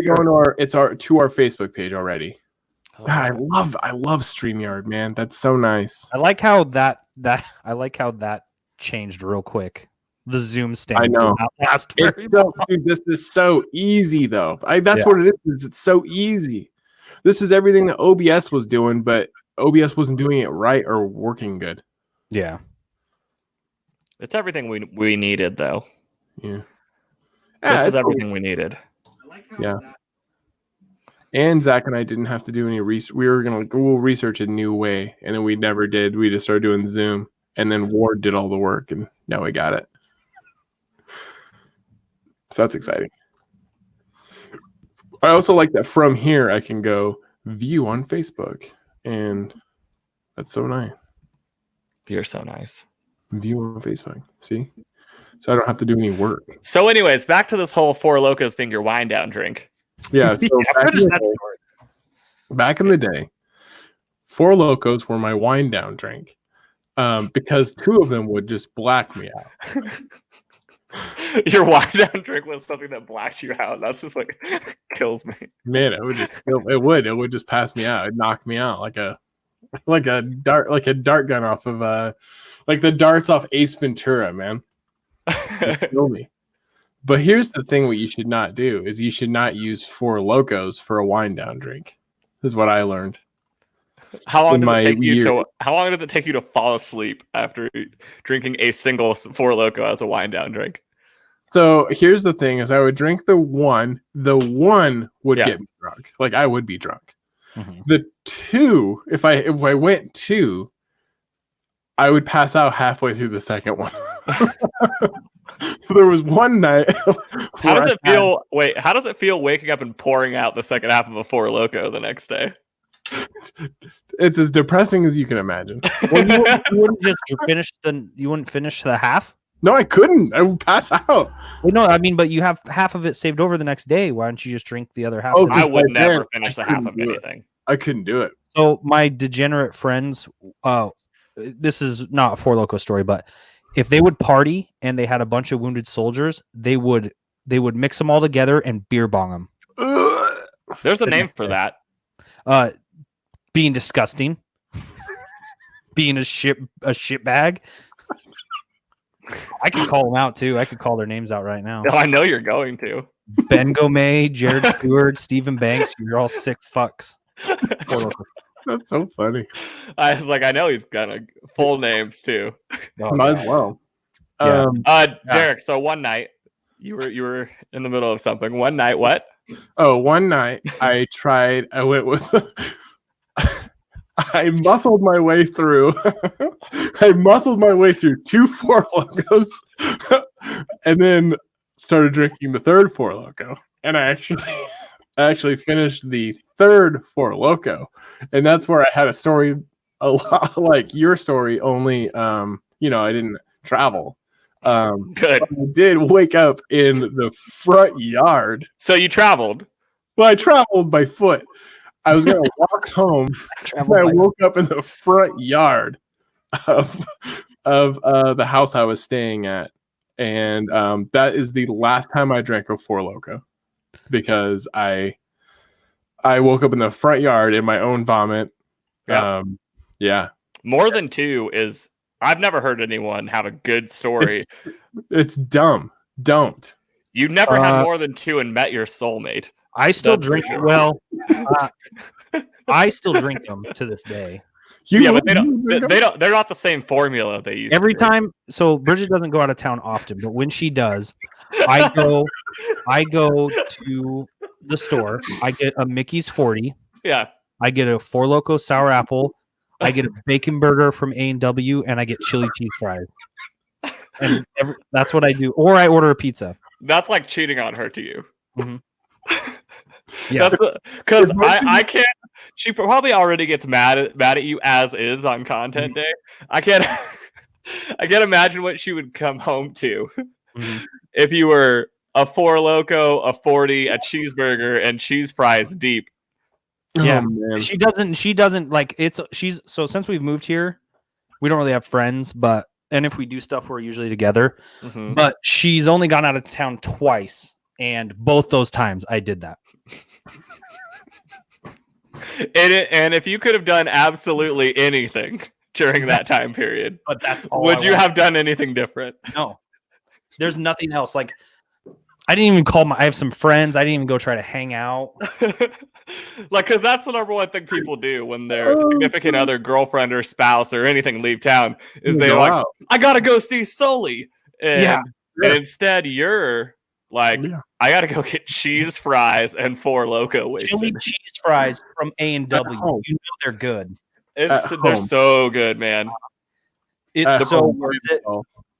to go into our Facebook page already. Oh, God, I love StreamYard, man. That's so nice. I like how that changed real quick. The Zoom stand. I know. Did not last very long. Dude, this is so easy though. That's what it is. It's so easy. This is everything that OBS was doing, but OBS wasn't doing it right or working good. Yeah. It's everything we needed, though. Yeah. This is everything we needed. Yeah. And Zach and I didn't have to do any research. We were going to Google research a new way, and then we never did. We just started doing Zoom, and then Ward did all the work, and now we got it. So that's exciting. I also like that from here I can go view on Facebook, and that's so nice. You're so nice. View on Facebook. See? So I don't have to do any work. So anyways, back to this whole Four Locos being your wind down drink. Yeah, so back in the day, Four Locos were my wind down drink because two of them would just black me out. Your wind down drink was something that blacked you out. That's just what kills me. Man, it would just pass me out. It'd knock me out like a dart gun off of like the darts off Ace Ventura, man. It'd kill me. But here's the thing: what you should not do is you should not use Four Locos for a wind down drink. This is what I learned. How long does it take you to fall asleep after drinking a single Four Loko as a wind down drink? So here's the thing: is I would drink the one would get me drunk. Like I would be drunk. Mm-hmm. The two, if I went two, I would pass out halfway through the second one. So there was one night. How does it feel? Wait, how does it feel waking up and pouring out the second half of a Four Loko the next day? It's as depressing as you can imagine. Well, you wouldn't just you wouldn't finish the half? No, I couldn't. I would pass out. Well, no, I mean, but you have half of it saved over the next day. Why don't you just drink the other half? Oh, I would never finish the half of anything. I couldn't do it. So my degenerate friends, this is not a Four Loko story, but if they would party and they had a bunch of wounded soldiers, they would mix them all together and beer bong them. There's a name for that. Being disgusting, being a shit bag. I could call them out too. I could call their names out right now. No, I know you're going to. Ben Gomez, Jared Stewart, Stephen Banks. You're all sick fucks. That's so funny. I was like, I know he's gonna full names too. Might as well. Yeah. Derek. So one night you were in the middle of something. One night, what? Oh, one night I went with. I muscled my way through. I muscled my way through 2 Four Locos, and then started drinking the third Four Loko. And I actually finished the third Four Loko, and that's where I had a story a lot like your story. Only, I didn't travel. Good. I did wake up in the front yard. So you traveled? Well, I traveled by foot. I was going to walk home. I woke up in the front yard of the house I was staying at, and that is the last time I drank a Four Loko because I woke up in the front yard in my own vomit. Yeah. More than 2 is. I've never heard anyone have a good story. It's dumb. Don't. You never had more than 2 and met your soulmate. I still drink. Well, I still drink them to this day. But they don't. They're not the same formula they use. Every time. So Bridget doesn't go out of town often, but when she does, I go to the store. I get a Mickey's 40. Yeah. I get a Four Loko sour apple. I get a bacon burger from A&W, and I get chili cheese fries. And that's what I do. Or I order a pizza. That's like cheating on her to you. Mm-hmm. Yeah, because I can't. She probably already gets mad at you as is on content day. I can't imagine what she would come home to if you were a Four Loko, a 40, a cheeseburger, and cheese fries deep. Yeah, she doesn't like it's. So since we've moved here, we don't really have friends, and if we do stuff, we're usually together. Mm-hmm. But she's only gone out of town twice. And both those times I did that. And if you could have done absolutely anything during that time period, But that's all would you have done anything different? No. There's nothing else. Like, I didn't even call I have some friends. I didn't even go try to hang out. Like, because that's the number one thing people do when their significant other, girlfriend or spouse or anything leave town is they're like, I gotta go see Sully. And instead you're like, I gotta go get cheese fries and 4 Loco wasted. Chili cheese fries from A&W. You know they're good. They're so good, man. It's so worth it.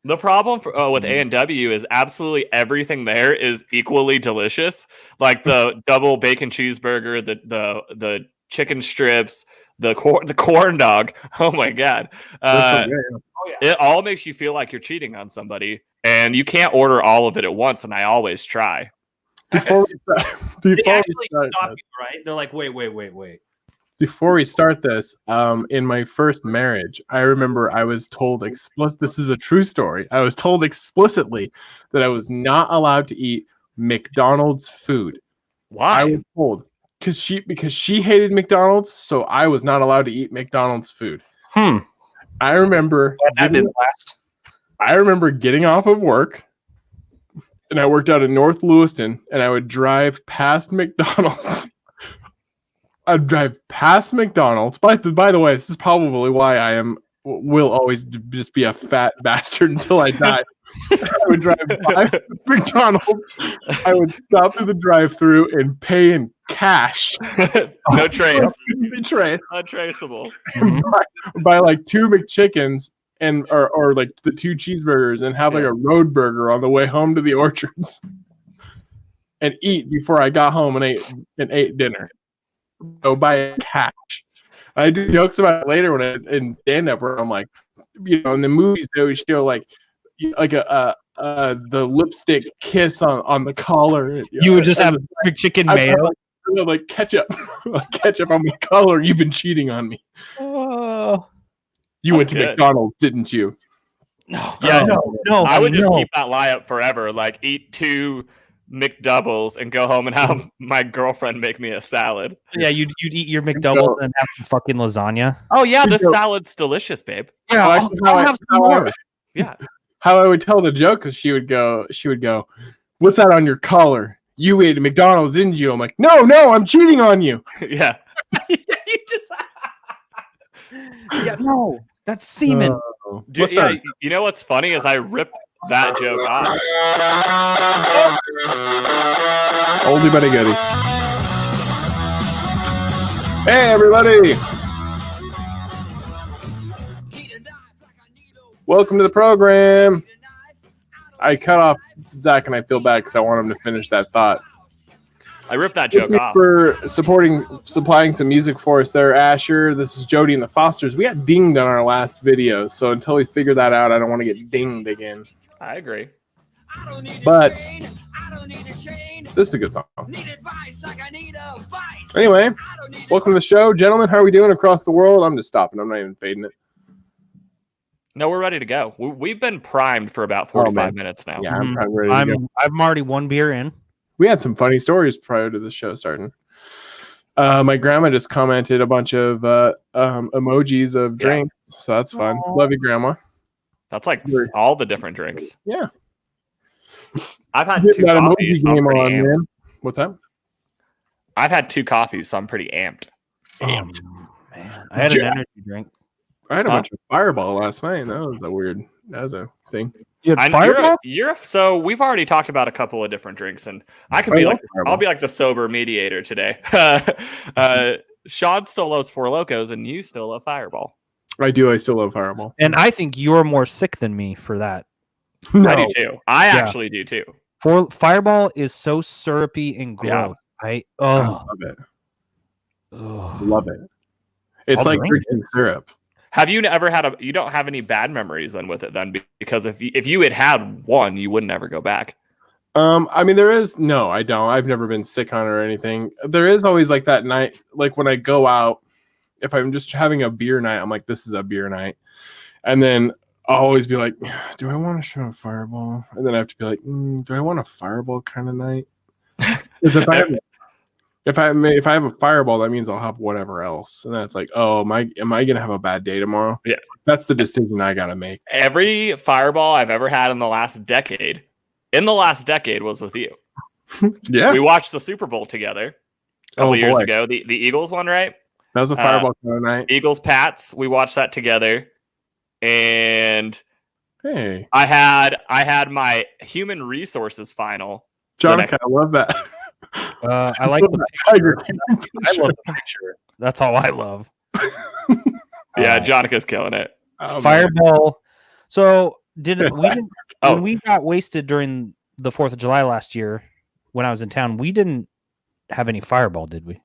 The problem with A&W is absolutely everything there is equally delicious. Like the double bacon cheeseburger, the chicken strips, the corn dog. Oh my god! It all makes you feel like you're cheating on somebody, and you can't order all of it at once. And I always try. They actually stop you, right? They're like, wait. Before we start this, in my first marriage, I remember I was told this is a true story. I was told explicitly that I was not allowed to eat McDonald's food. Why? I was told because she hated McDonald's, so I was not allowed to eat McDonald's food. I remember I remember getting off of work, and I worked out in North Lewiston, and I would drive past McDonald's. I'd drive past McDonald's. By the way, this is probably why will always just be a fat bastard until I die. I would drive by McDonald's. I would stop through the drive-thru and pay in cash. No trace. Untraceable. Buy like 2 McChickens and or like the 2 cheeseburgers and have like a road burger on the way home to the Orchards and eat before I got home and ate dinner. Go buy cash. I do jokes about it later when in stand-up where I'm like, in the movies they always show like the lipstick kiss on the collar. You would just have chicken mayo, like ketchup, ketchup on my collar. You've been cheating on me. You went to McDonald's, didn't you? No. I would just keep that lie up forever. Like eat 2 McDoubles and go home and have my girlfriend make me a salad. Yeah, you'd eat your McDoubles and have some fucking lasagna. Oh yeah, the salad's delicious, babe. Yeah, I'll have some more. Yeah. How I would tell the joke is she would go, what's that on your collar? You ate at McDonald's, didn't you? I'm like, no, I'm cheating on you. Yeah. No, that's semen. You know what's funny is I ripped that joke off. Oldie but a goodie. Hey, everybody. Welcome to the program. I cut off Zach and I feel bad because I want him to finish that thought. I ripped that joke off. For supplying some music for us there, Asher. This is Jody and the Fosters. We got dinged on our last video, so until we figure that out, I don't want to get dinged again. I agree. But this is a good song. Anyway, welcome to the show. Gentlemen, how are we doing across the world? I'm just stopping. I'm not even fading it. No, we're ready to go. We've been primed for about 45 minutes now. Yeah, I'm ready to go. I'm already 1 beer in. We had some funny stories prior to the show starting. My grandma just commented a bunch of emojis of drinks, so that's fun. Love you, Grandma. That's like all the different drinks. Yeah. I've had 2 coffees. So man. What's that? I've had 2 coffees, so I'm pretty amped. Man. I had an energy drink. I had a bunch of Fireball last night. That was a thing. So we've already talked about a couple of different drinks, and I could be like, I'll be like the sober mediator today. Sean still loves 4 Locos, and you still love Fireball. I do. I still love Fireball. And I think you're more sick than me for that. No. I do too. I actually do too. Fireball is so syrupy and gross. I love it. Love it. It's like drinking syrup. Have you ever had you don't have any bad memories then with it then? Because if you had one, you wouldn't ever go back. I mean, I don't. I've never been sick on it or anything. There is always like that night, like when I go out, if I'm just having a beer night, I'm like, this is a beer night. And then always be like, do I want to show a fireball? And then I have to be like, do I want a fireball kind of night? If I have a fireball, that means I'll have whatever else. And then it's like, oh, am I gonna have a bad day tomorrow? Yeah. That's the decision I gotta make. Every fireball I've ever had in the last decade was with you. Yeah. We watched the Super Bowl together a couple years ago. The Eagles one, right? That was a fireball kind of night. Eagles Pats. We watched that together. And hey, I had my human resources final. Jonathan, I love that. I like the picture. I love the picture. That's all I love. Yeah, Jonica's killing it. Fireball. So when we got wasted during the 4th of July last year when I was in town, we didn't have any Fireball, did we?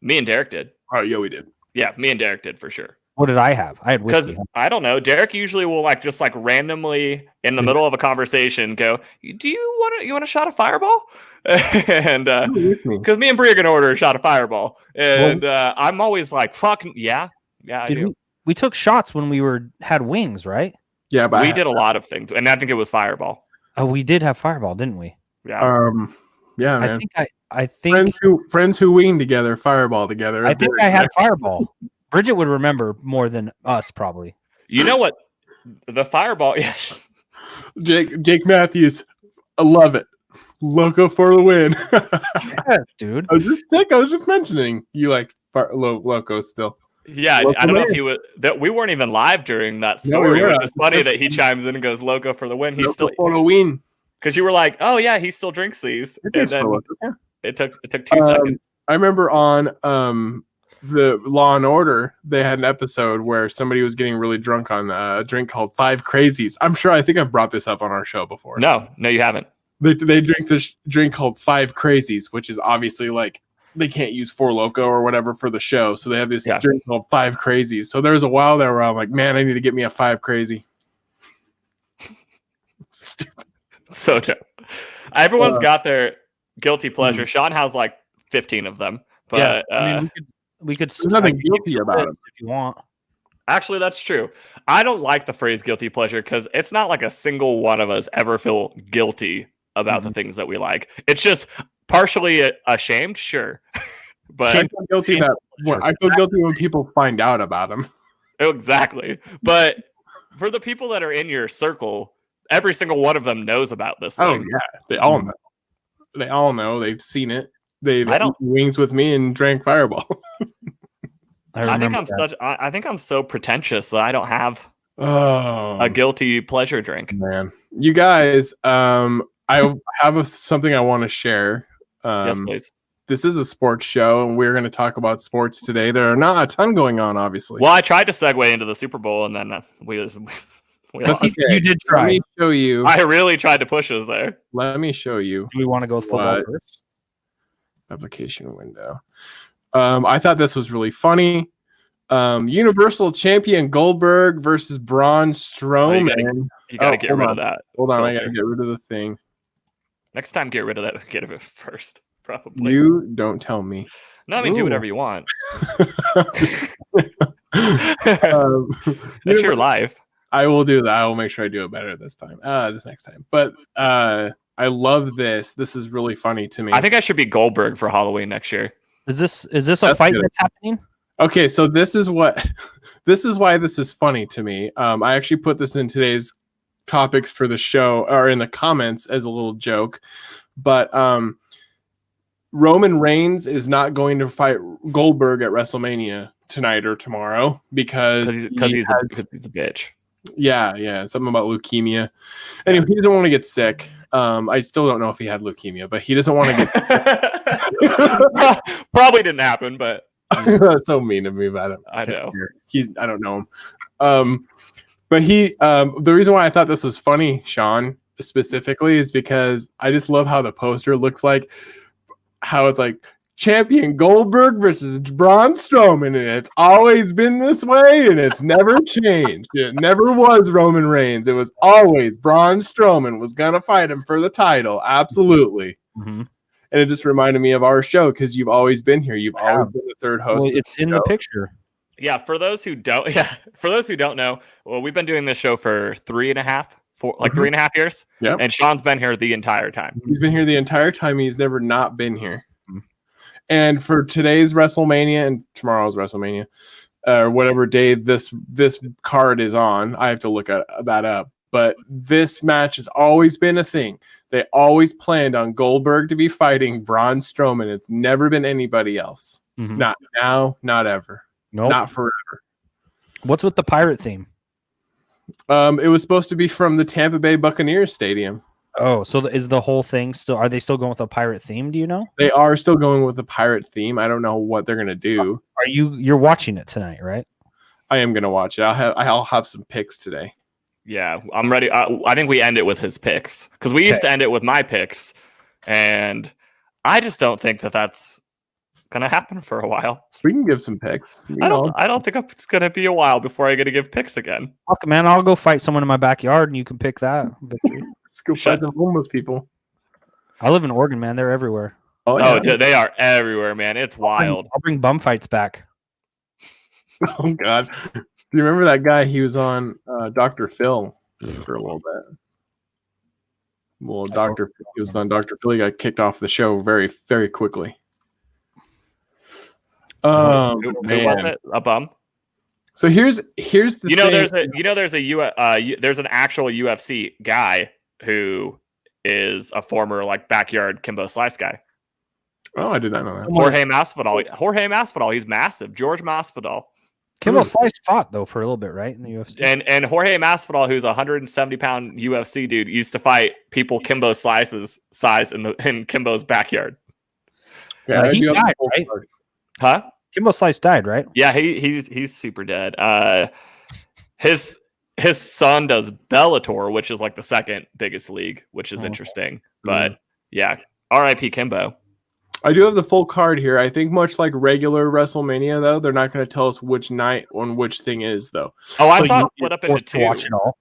Me and Derek did. Oh, yeah, we did. Yeah, me and Derek did for sure. What did I have? I had whiskey. Because I don't know. Derek usually will just randomly in the middle of a conversation go, "Do you want a shot of Fireball?" And because me and Brie are gonna order a shot of Fireball, and I'm always like, "Fuck yeah, I do." We took shots when we had wings, right? Yeah, but we did a lot of things, and I think it was Fireball. Oh, we did have Fireball, didn't we? Yeah. Yeah, man. I think friends who wing together, Fireball together. I think I had Fireball. Bridget would remember more than us, probably. You know what? The Fireball, yes. Jake Matthews, I love it. Loco for the win. Yes, dude. I was just mentioning you like Loco still. Yeah, Loco I don't know if he was that we weren't even live during that story. No, it's funny that he chimes in and goes Loco for the win. He's still for the win. Because you were like, oh yeah, he still drinks these. And then it took 2 seconds. I remember on the Law and Order, they had an episode where somebody was getting really drunk on a drink called Five Crazies. I think I've brought this up on our show before. No, you haven't. They drink this drink called Five Crazies, which is obviously they can't use Four Loko or whatever for the show, so they have this drink called Five Crazies. So there was a while there where I'm like, man, I need to get me a Five Crazy. Stupid. So dope. Everyone's got their guilty pleasure. Sean has 15 of them, but we could there's nothing guilty about it if you want. Actually, that's true. I don't like the phrase guilty pleasure because it's not like a single one of us ever feel guilty about the things that we like. It's just partially ashamed, sure. But I feel guilty when people find out about them. Exactly. But for the people that are in your circle, every single one of them knows about this thing. Oh, yeah. They all know. They all know. They've seen it. They've eaten wings with me and drank Fireball. I think I'm so pretentious that I don't have a guilty pleasure drink. Man, you guys, I have something I want to share. Yes, please. This is a sports show, and we're going to talk about sports today. There are not a ton going on, obviously. Well, I tried to segue into the Super Bowl, and then we lost. Okay. You did try. Let me show you. I really tried to push us there. Let me show you. Do we want to go with football first? Application window. I thought this was really funny. Universal Champion Goldberg versus Braun Strowman. You gotta get rid of that. Hold on, I gotta get rid of the thing. Next time, get rid of that. Get it first, probably. You don't tell me. No, I mean, do whatever you want. It's your life. I will do that. I will make sure I do it better this time. This next time. But I love this. This is really funny to me. I think I should be Goldberg for Halloween next year. Is this a fight that's happening? Okay, so this is why this is funny to me. I actually put this in today's topics for the show or in the comments as a little joke, but Roman Reigns is not going to fight Goldberg at WrestleMania tonight or tomorrow because he's a bitch. Yeah, something about leukemia. Anyway, he doesn't want to get sick. I still don't know if he had leukemia, but he doesn't want to get probably didn't happen, but that's so mean of me about it. I know. I don't know him. But the reason why I thought this was funny, Sean, specifically, is because I just love how the poster looks like, how it's like Champion Goldberg versus Braun Strowman, and it's always been this way, and it's never changed. It never was Roman Reigns. It was always Braun Strowman was gonna fight him for the title. Absolutely. Mm-hmm. And it just reminded me of our show because you've always been here. You've always been the third host. Well, it's in the picture. Yeah, for those who don't know, well, we've been doing this show for 3.5 years. Yep. And Sean's been here the entire time. He's been here the entire time. He's never not been here. And for today's WrestleMania and tomorrow's WrestleMania, or whatever day this card is on, I have to look that up. But this match has always been a thing. They always planned on Goldberg to be fighting Braun Strowman. It's never been anybody else. Mhm. Not now, not ever. Nope. Not forever. What's with the pirate theme? It was supposed to be from the Tampa Bay Buccaneers Stadium. Oh, so is the whole thing still? Are they still going with a pirate theme? Do you know? They are still going with the pirate theme. I don't know what they're gonna do. You're watching it tonight, right? I am gonna watch it. I'll have some picks today. Yeah, I'm ready. I think we end it with his picks because we used to end it with my picks, and I just don't think that that's gonna happen for a while. We can give some picks. I don't think it's gonna be a while before I get to give picks again. Fuck, man, I'll go fight someone in my backyard, and you can pick that. Let's go fight the homeless people. I live in Oregon, man. They're everywhere. Oh, yeah. Dude, they are everywhere, man. It's wild. I'll bring bum fights back. Oh God. Do you remember that guy? He was on Dr. Phil for a little bit. Well, he was on Dr. Phil. He got kicked off the show very, very quickly. Who was it? A bum? So here's the thing. There's an actual UFC guy who is a former like backyard Kimbo Slice guy. Oh, I did not know that. Jorge Masvidal. He's massive. George Masvidal. Kimbo Slice fought though for a little bit, right, in the UFC. And Jorge Masvidal, who's a 170-pound UFC dude, used to fight people Kimbo Slice's size in Kimbo's backyard. Yeah, he died, right? Huh? Kimbo Slice died, right? Yeah, he's super dead. His son does Bellator, which is like the second biggest league, which is interesting. But yeah, R.I.P. Kimbo. I do have the full card here. I think much like regular WrestleMania, though, they're not going to tell us which night on which thing is, though. Oh, I saw it split up into two. Watch it all.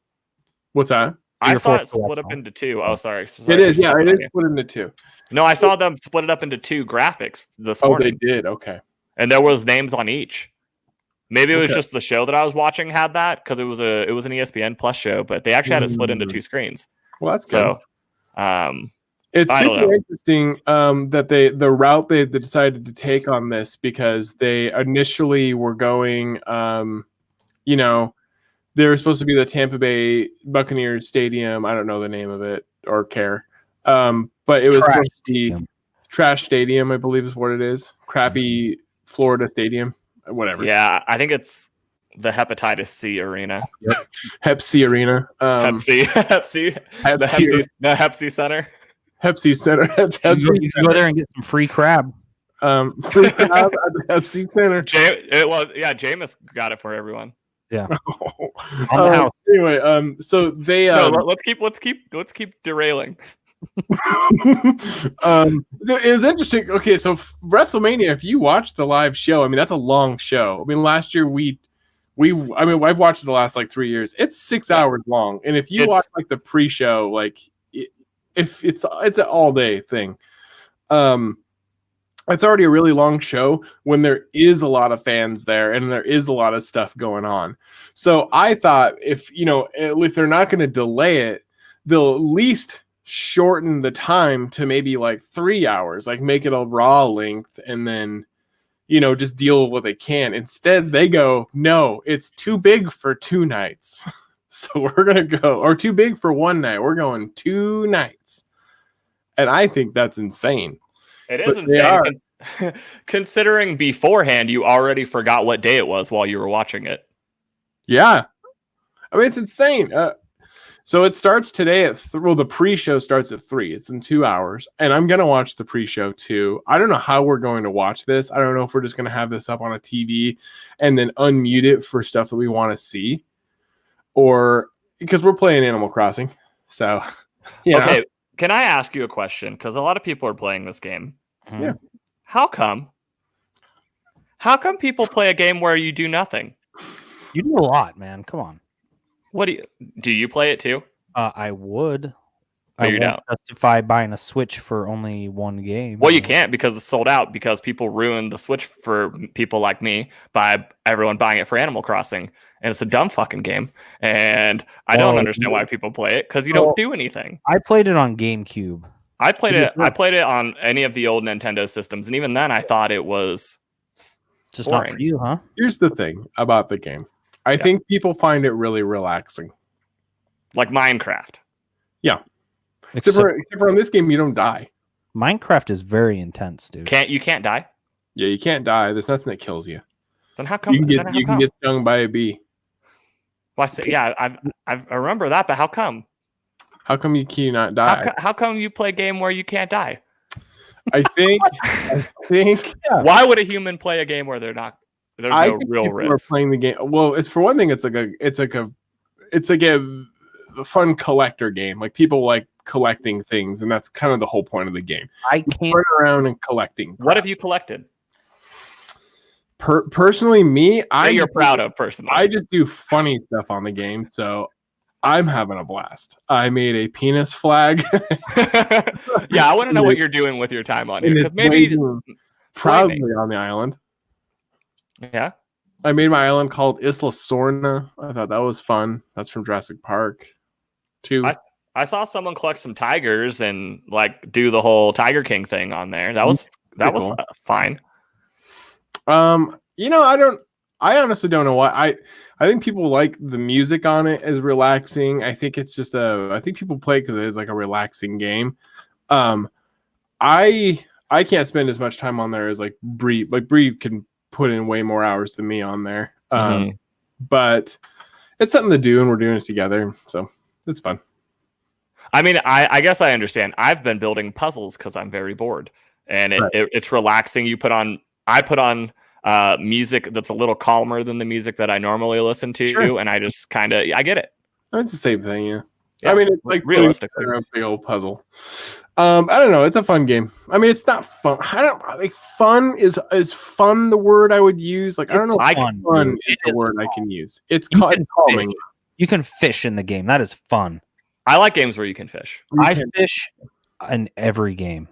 What's that? I saw it split up into two. Oh, sorry. It is, yeah, it is split into two. No, I saw them split it up into two graphics this morning. Oh, they did? Okay. And there was names on each. Maybe it was just the show that I was watching had that because it was an ESPN Plus show, but they actually had it split into two screens. Well, that's good. So, it's super interesting that the route they decided to take on this because they initially were going, they were supposed to be the Tampa Bay Buccaneers Stadium. I don't know the name of it or care, but it was supposed to be Trash Stadium, I believe is what it is. Crappy Florida Stadium, whatever. Yeah, I think it's the Hepatitis C Arena. Yep. Hep C Arena. Hep C. The Hep C Center. Pepsi Center. That's You can go there and get some free crab. Free crab at the Pepsi Center. Jameis got it for everyone. Yeah. On the house. Anyway, so they let's keep derailing. So it was interesting. Okay, so WrestleMania, if you watch the live show, I mean that's a long show. I mean last year I've watched it the last like 3 years. It's 6 hours long. And if you watch like the pre-show, like if it's an all-day thing. It's already a really long show when there is a lot of fans there and there is a lot of stuff going on. So I thought if they're not going to delay it, they'll at least shorten the time to maybe like 3 hours, like make it a Raw length and then, just deal with what they can. Instead, they go, no, it's too big for 2 nights. So we're going to go, or too big for 1 night. We're going 2 nights. And I think that's insane. It is insane. Considering beforehand, you already forgot what day it was while you were watching it. Yeah. I mean, it's insane. So it starts today at the pre-show starts at 3. It's in 2 hours. And I'm going to watch the pre-show too. I don't know how we're going to watch this. I don't know if we're just going to have this up on a TV and then unmute it for stuff that we want to see. Or because we're playing Animal Crossing. So, okay. Can I ask you a question? Because a lot of people are playing this game. Yeah. How come people play a game where you do nothing? You do a lot, man. Come on. What do you play it too? I would. I you won't justify buying a Switch for only one game. Well, you can't because it's sold out because people ruined the Switch for people like me by everyone buying it for Animal Crossing. And it's a dumb fucking game. And I don't understand why people play it because you don't do anything. I played it on GameCube. I played it on any of the old Nintendo systems. And even then I thought it was just boring. Not for you, huh? Here's the thing about the game. I think people find it really relaxing. Like Minecraft. Yeah. Except for on this game, you don't die. Minecraft is very intense, dude. You can't die? Yeah, you can't die. There's nothing that kills you. Then how come you can get stung by a bee? Well, I remember that, but how come? How come you cannot die? How come you play a game where you can't die? I think. Yeah. Why would a human play a game where there's no real risk? Are playing the game. Well, it's for one thing. It's like a fun collector game. Like people like collecting things, and that's kind of the whole point of the game. I can't run around and collecting. What have you collected? Personally, me, you're proud of personally. I just do funny stuff on the game, so I'm having a blast. I made a penis flag. Yeah, I want to know what you're doing with your time on here. Because maybe proudly on the island. Yeah. I made my island called Isla Sorna. I thought that was fun. That's from Jurassic Park 2. I saw someone collect some tigers and like do the whole Tiger King thing on there. That was fine. I honestly don't know why. I think people like the music on it as relaxing. I think it's just I think people play because it is like a relaxing game. I can't spend as much time on there as like Bree. Like Bree can put in way more hours than me on there. But it's something to do and we're doing it together. So it's fun. I mean, I guess I understand. I've been building puzzles because I'm very bored and it's relaxing. I put on music that's a little calmer than the music that I normally listen to. And I just I get it. It's the same thing. Yeah. I mean, it's like realistically a big old puzzle. I don't know. It's a fun game. I mean, it's not fun. I don't like fun is fun the word I would use. Like, I don't know. Fun is the word I can use. It's calming. You can fish in the game. That is fun. I like games where you can fish. I fish in every game.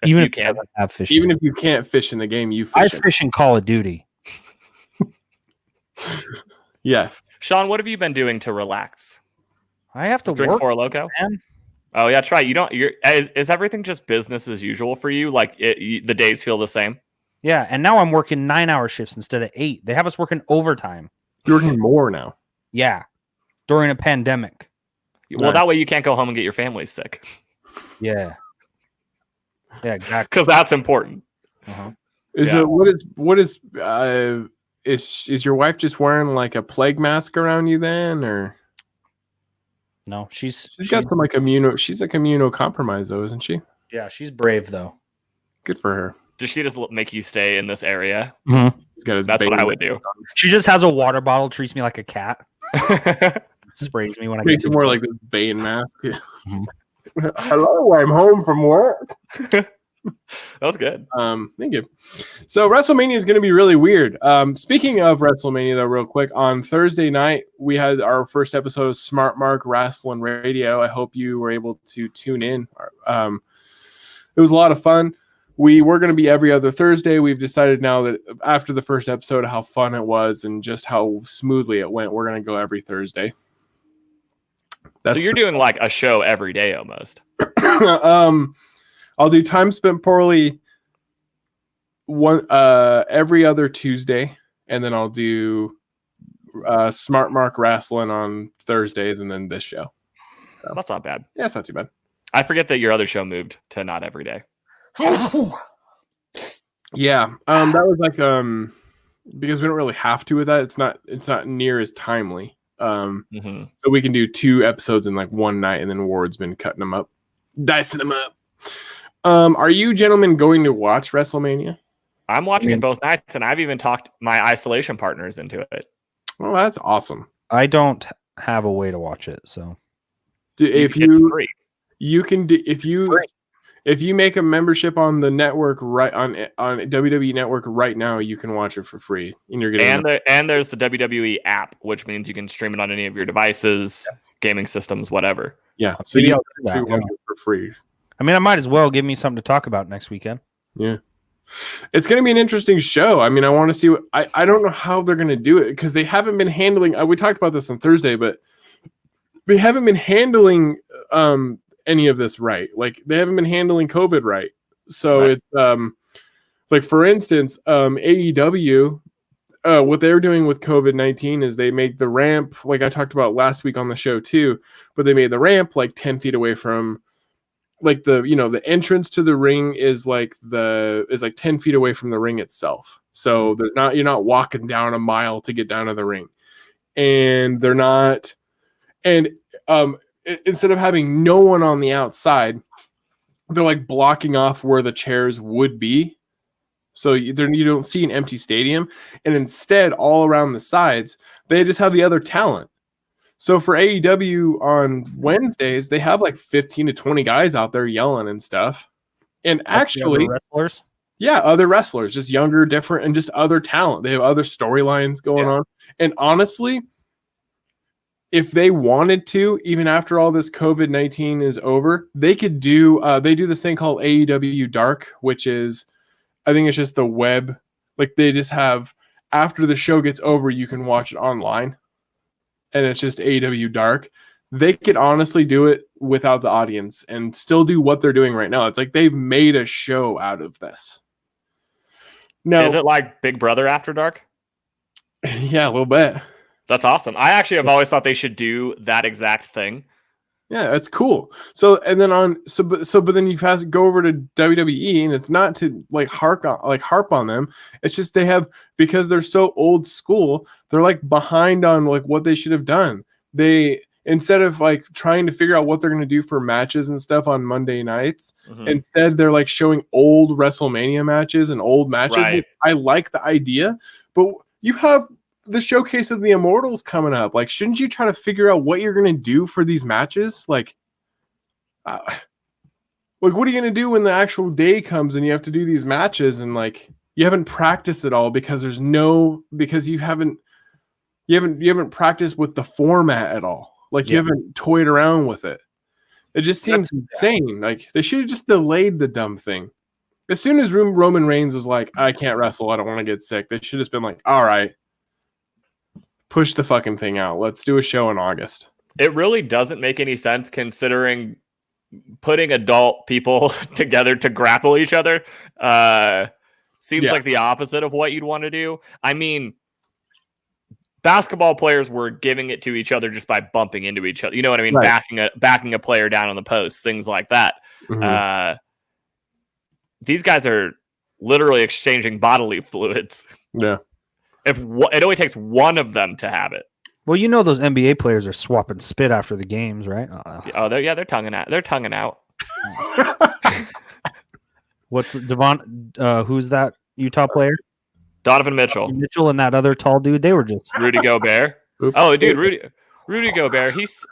Even if you can't have fish. Even if you can't fish in the game, you fish. I fish in Call of Duty. Yeah. Sean, what have you been doing to relax? I have to drink work, Four Loko. Man. Oh yeah, try. Is everything just business as usual for you? Like the days feel the same? Yeah, and now I'm working 9-hour shifts instead of 8. They have us working overtime. You're working more now. Yeah, during a pandemic. Well, that way you can't go home and get your family sick. Yeah. Yeah, exactly. Because that's important. Uh-huh. Is your wife just wearing like a plague mask around you then, or? No, she's got some like she's like immunocompromised though, isn't she? Yeah, she's brave though. Good for her. Does she just make you stay in this area? Mm-hmm. That's what I would do. She just has a water bottle, treats me like a cat. Sprays me when I get more like this Bane mask. Hello, I'm home from work. That was good. Thank you. So WrestleMania is going to be really weird. Speaking of WrestleMania, though, real quick, on Thursday night we had our first episode of Smart Mark Wrestling Radio. I hope you were able to tune in. It was a lot of fun. We were going to be every other Thursday. We've decided now that after the first episode, how fun it was and just how smoothly it went, we're going to go every Thursday. So you're doing like a show every day almost. I'll do Time Spent Poorly every other Tuesday, and then I'll do Smart Mark Wrestling on Thursdays, and then this show. So, that's not bad. Yeah, it's not too bad. I forget that your other show moved to not every day. Yeah, that was like because we don't really have to with that. It's not near as timely. So we can do 2 episodes in like one night, and then Ward's been cutting them up, dicing them up. Are you gentlemen going to watch WrestleMania? I'm watching it both nights, and I've even talked my isolation partners into it. Well, that's awesome. I don't have a way to watch it, so it's free. You can do if you make a membership on the network right on WWE Network right now, you can watch it for free, and you're getting and there's the WWE app, which means you can stream it on any of your devices. gaming systems, whatever. Yeah, so Maybe you I'll do that, actually watch it for free. I mean, I might as well give me something to talk about next weekend. Yeah. It's going to be an interesting show. I mean, I want to see what I don't know how they're going to do it because they haven't been handling. We talked about this on Thursday, but they haven't been handling any of this right. Like they haven't been handling COVID right. So it's like for instance, AEW. What they're doing with COVID-19 is they make the ramp, like I talked about last week on the show too, but they made the ramp like 10 feet away from. Like the entrance to the ring is like 10 feet away from the ring itself. So you're not walking down a mile to get down to the ring. And they're not, and instead of having no one on the outside, they're like blocking off where the chairs would be. So you don't see an empty stadium. And instead, all around the sides, they just have the other talent. So for AEW on Wednesdays, they have like 15 to 20 guys out there yelling and stuff. And actually, wrestlers? Yeah, other wrestlers, just younger, different, and just other talent. They have other storylines going on. And honestly, if they wanted to, even after all this COVID-19 is over, they could do, they do this thing called AEW Dark, which is, I think it's just the web. Like they just have, after the show gets over, you can watch it online. And it's just AEW Dark. They could honestly do it without the audience and still do what they're doing right now. It's like they've made a show out of this. No, is it like Big Brother After Dark? Yeah, a little bit. That's awesome. I actually have always thought they should do that exact thing. Yeah, it's cool. So and then but then you have to go over to WWE, and it's not to harp on them. It's just they have, because they're so old school, they're like behind on like what they should have done. They, instead of like trying to figure out what they're going to do for matches and stuff on Monday nights, instead they're like showing old WrestleMania matches and old matches. Right. I like the idea, but you have the showcase of the Immortals coming up. Like, shouldn't you try to figure out what you're going to do for these matches? Like what are you going to do when the actual day comes and you have to do these matches and like you haven't practiced at all because you haven't practiced with the format at all. Like you haven't toyed around with it. It just seems insane. Like they should have just delayed the dumb thing. As soon as Roman Reigns was like, I can't wrestle, I don't want to get sick, they should have just been like, all right, push the fucking thing out. Let's do a show in August. It really doesn't make any sense considering putting adult people together to grapple each other seems like the opposite of what you'd want to do. I mean, basketball players were giving it to each other just by bumping into each other. You know what I mean? Right. Backing a player down on the post, things like that. These guys are literally exchanging bodily fluids. Yeah. If it only takes one of them to have it. Well, you know those NBA players are swapping spit after the games, right? They're tonguing out. They're tonguing out. What's Devon? Who's that Utah player? Donovan Mitchell. Mitchell and that other tall dude. They were just Rudy Gobert. Oh, dude, Rudy Gobert. He's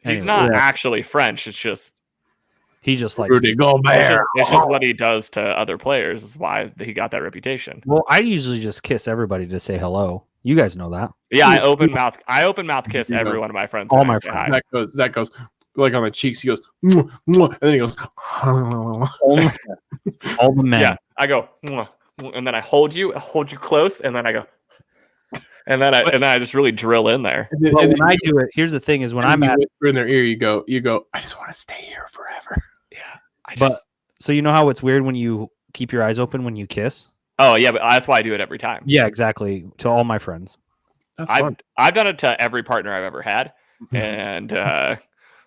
not actually French. It's just. He just likes Rudy Gobert. It's just what he does to other players is why he got that reputation. Well, I usually just kiss everybody to say hello. You guys know that. Yeah, I open mouth kiss every one of my friends. All my friends. That goes like on the cheeks. He goes, mwah, mwah, and then he goes, all the men. Yeah, I go, mwah, and then I hold you close, and then I go, and then I just really drill in there. And then when I do it, here's the thing: is when I'm at in their ear, you go, I just want to stay here forever. Yeah, so you know how it's weird when you keep your eyes open when you kiss? Oh yeah, but that's why I do it every time. Yeah, exactly. To all my friends. That's fun. I've done it to every partner I've ever had, and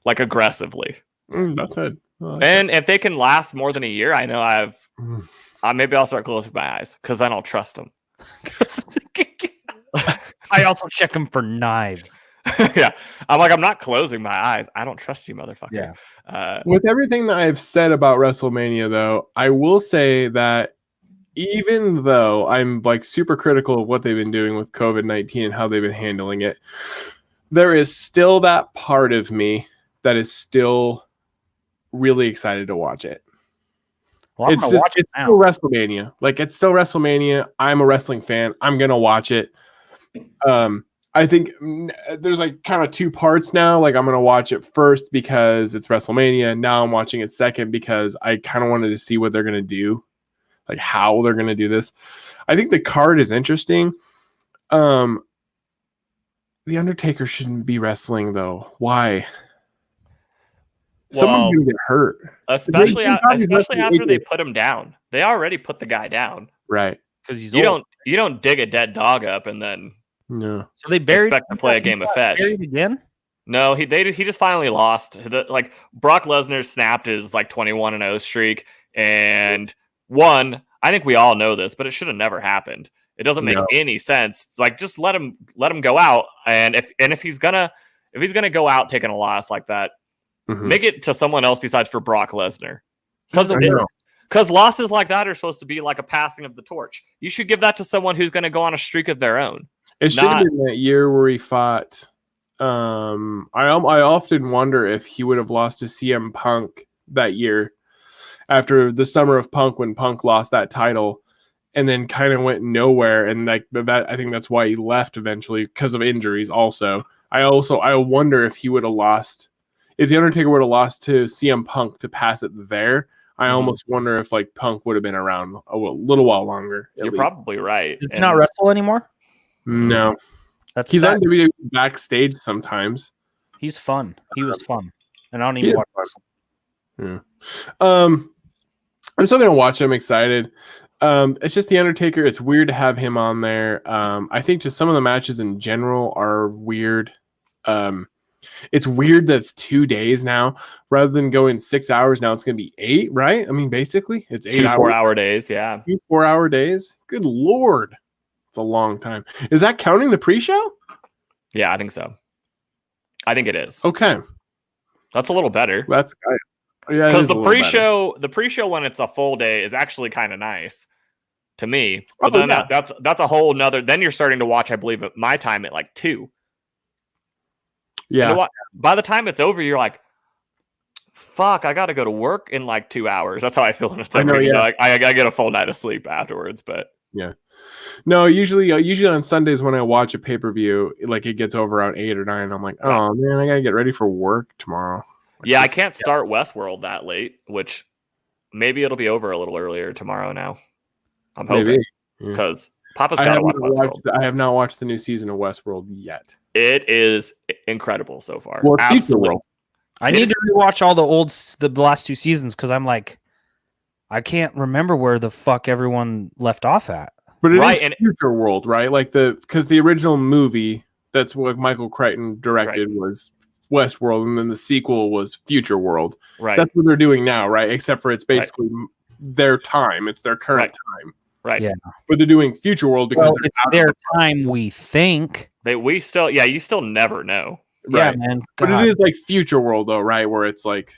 like aggressively. That's it. And if they can last more than a year, I know maybe I'll start closing my eyes because then I'll trust them. I also check them for knives. Yeah, I'm not closing my eyes. I don't trust you, motherfucker. Yeah. With everything that I've said about WrestleMania, though, I will say that even though I'm like super critical of what they've been doing with COVID-19 and how they've been handling it, there is still that part of me that is still really excited to watch it. Well, it's still WrestleMania. Like, it's still WrestleMania. I'm a wrestling fan. I'm gonna watch it. I think there's like kind of two parts now. Like I'm gonna watch it first because it's WrestleMania. Now I'm watching it second because I kind of wanted to see what they're gonna do, like how they're gonna do this. I think the card is interesting. The Undertaker shouldn't be wrestling though. Why? Someone's gonna get hurt, especially after they put him down. They already put the guy down, right? Because he's you don't dig a dead dog up and then So they buried expect to play a game of fetch again. No, he just finally lost. Like Brock Lesnar snapped his like 21-0 streak and won. I think we all know this, but it should have never happened. It doesn't make any sense. Like just let him go out, and if he's gonna go out taking a loss like that, make it to someone else besides for Brock Lesnar. Because losses like that are supposed to be like a passing of the torch. You should give that to someone who's going to go on a streak of their own. It should have been that year where he fought. I often wonder if he would have lost to CM Punk that year after the summer of Punk, when Punk lost that title and then kind of went nowhere. And like that, I think that's why he left eventually, because of injuries. Also, I wonder if he would have lost, if the Undertaker would have lost to CM Punk to pass it there. I almost wonder if like Punk would have been around a little while longer. You're probably right. Does he not wrestle anymore? No, he's on WWE backstage sometimes. He's fun. He was fun, and I don't even watch wrestling. Yeah. I'm still gonna watch it. I'm excited. It's just the Undertaker. It's weird to have him on there. I think just some of the matches in general are weird. It's weird that it's 2 days now rather than going 6 hours. Now it's going to be 8, right? I mean, basically, it's 8 hours. 4-hour days, yeah. 2 4-hour days. Good Lord. It's a long time. Is that counting the pre-show? Yeah, I think so. I think it is. Okay. That's a little better. That's yeah. Because the pre-show when it's a full day is actually kind of nice to me. But then that's a whole nother. Then you're starting to watch, I believe, at my time at like 2. Yeah. You know what? By the time it's over, you're like, fuck, I got to go to work in like 2 hours. That's how I feel when it's over. Like, I get a full night of sleep afterwards, but yeah. No, usually on Sundays when I watch a pay-per-view, like it gets over around 8 or 9. I'm like, oh man, I got to get ready for work tomorrow. Yeah, I can't start Westworld that late, which maybe it'll be over a little earlier tomorrow now. I'm hoping. Because Papa's got to watch Westworld. I have not watched the new season of Westworld yet. It is incredible so far. Well, absolutely. I need to rewatch all the last 2 seasons because I'm like, I can't remember where the fuck everyone left off at. But it is Future World, right? Like because the original movie that's what Michael Crichton directed was Westworld, and then the sequel was Future World. Right. That's what they're doing now, right? Except for it's basically their time. It's their current time. Right. Yeah. But they're doing Future World because it's their time, we think. You still never know. Right. Yeah, man. God. But it is like Future World though, right? Where it's like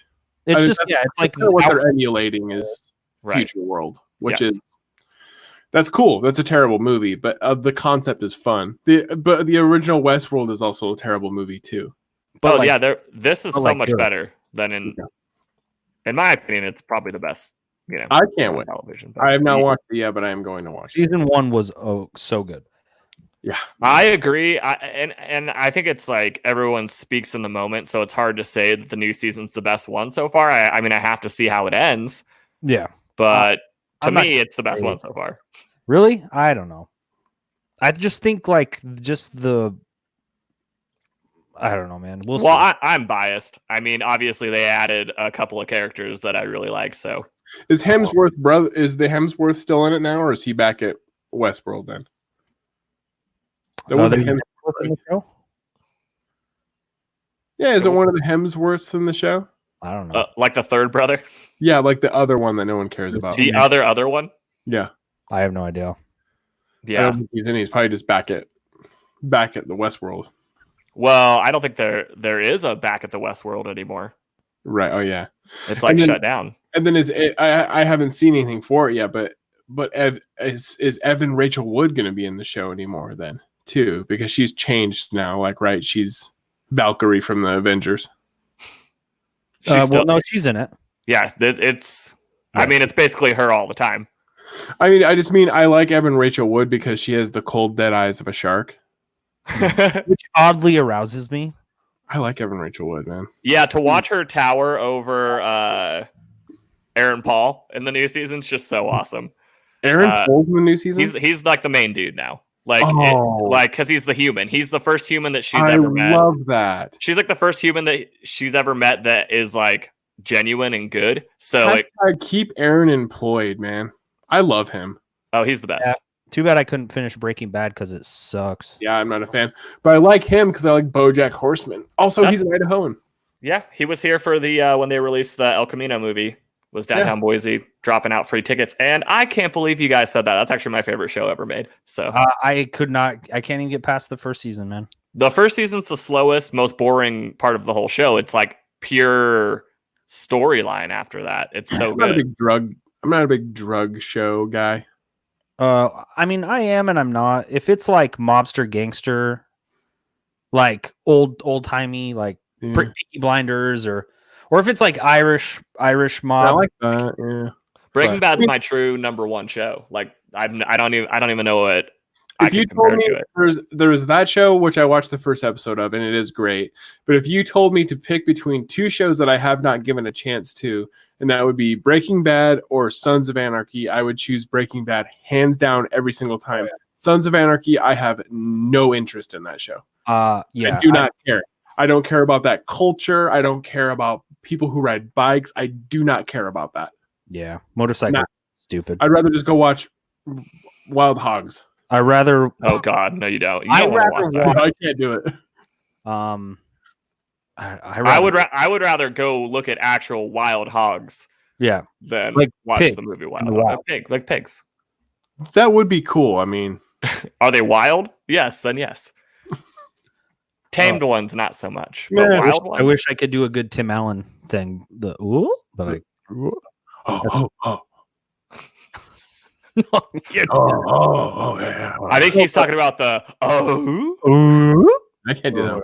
it's like what they're emulating is Future World, which is that's cool. That's a terrible movie, but the concept is fun. But the original Westworld is also a terrible movie too. But this is so much better than in my opinion, it's probably the best. You know, I can't wait. Television. I have not watched it yet, but I am going to watch it. Season 1 was so good. Yeah, I agree. And I think it's like everyone speaks in the moment, so it's hard to say that the new season's the best one so far. I mean, I have to see how it ends. Yeah, but to me, it's the best one so far. Really? I don't know. I just think like I don't know, man. We'll see. I'm biased. I mean, obviously they added a couple of characters that I really like. So is Hemsworth brother? Is the Hemsworth still in it now, or is he back at Westworld then? There wasn't Hemsworth in the show. Yeah, is it one of the Hemsworths in the show? I don't know. Like the third brother? Yeah, like the other one that no one cares about. The other one? Yeah, I have no idea. Yeah, I don't think he's in. He's probably just back at the Westworld. Well, I don't think there is a back at the Westworld anymore. Right. Oh yeah. It's like shut down. And then I haven't seen anything for it yet, but is Evan Rachel Wood going to be in the show anymore then too? Because she's changed now. Like she's Valkyrie from the Avengers. No, she's in it. Yeah, it's. I mean, it's basically her all the time. I mean, I like Evan Rachel Wood because she has the cold, dead eyes of a shark. which oddly arouses me. I like Evan Rachel Wood, man. Yeah, to watch her tower over Aaron Paul in the new season is just so awesome. Aaron Paul in the new season? He's like the main dude now. Like, because he's the human. He's the first human that she's ever met. I love that. She's like the first human that she's ever met that is like genuine and good. So I keep Aaron employed, man. I love him. Oh, he's the best. Yeah. Too bad I couldn't finish Breaking Bad because it sucks. Yeah, I'm not a fan. But I like him because I like BoJack Horseman. Also, he's an Idahoan. Yeah, he was here for the when they released the El Camino movie. Was downtown Boise dropping out free tickets. And I can't believe you guys said that. That's actually my favorite show ever made. So I can't even get past the first season, man. The first season's the slowest, most boring part of the whole show. It's like pure storyline after that. It's so good. I'm not a big drug show guy. I mean, I am and I'm not. If it's like mobster gangster, like old timey, like Peaky Blinders, or if it's like Irish mob. I like that. Yeah. Breaking Bad's my true number one show. Like I don't even know what. If you told me there was that show, which I watched the first episode of, and it is great. But if you told me to pick between two shows that I have not given a chance to, and that would be Breaking Bad or Sons of Anarchy, I would choose Breaking Bad hands down every single time. Yeah. Sons of Anarchy, I have no interest in that show. Yeah, I do not care. I don't care about that culture. I don't care about people who ride bikes. I do not care about that. Yeah, motorcycle, stupid. I'd rather just go watch Wild Hogs. I rather. Oh God, no, you don't. I can't do it. I would rather go look at actual wild hogs. Yeah, than like watch pigs the movie Wild Hogs. Like pigs. That would be cool. I mean, are they wild? Yes, then yes. Tamed ones, not so much. But yeah, wild ones. I wish I could do a good Tim Allen thing. The but like, yeah. I think he's talking about the I can't do that.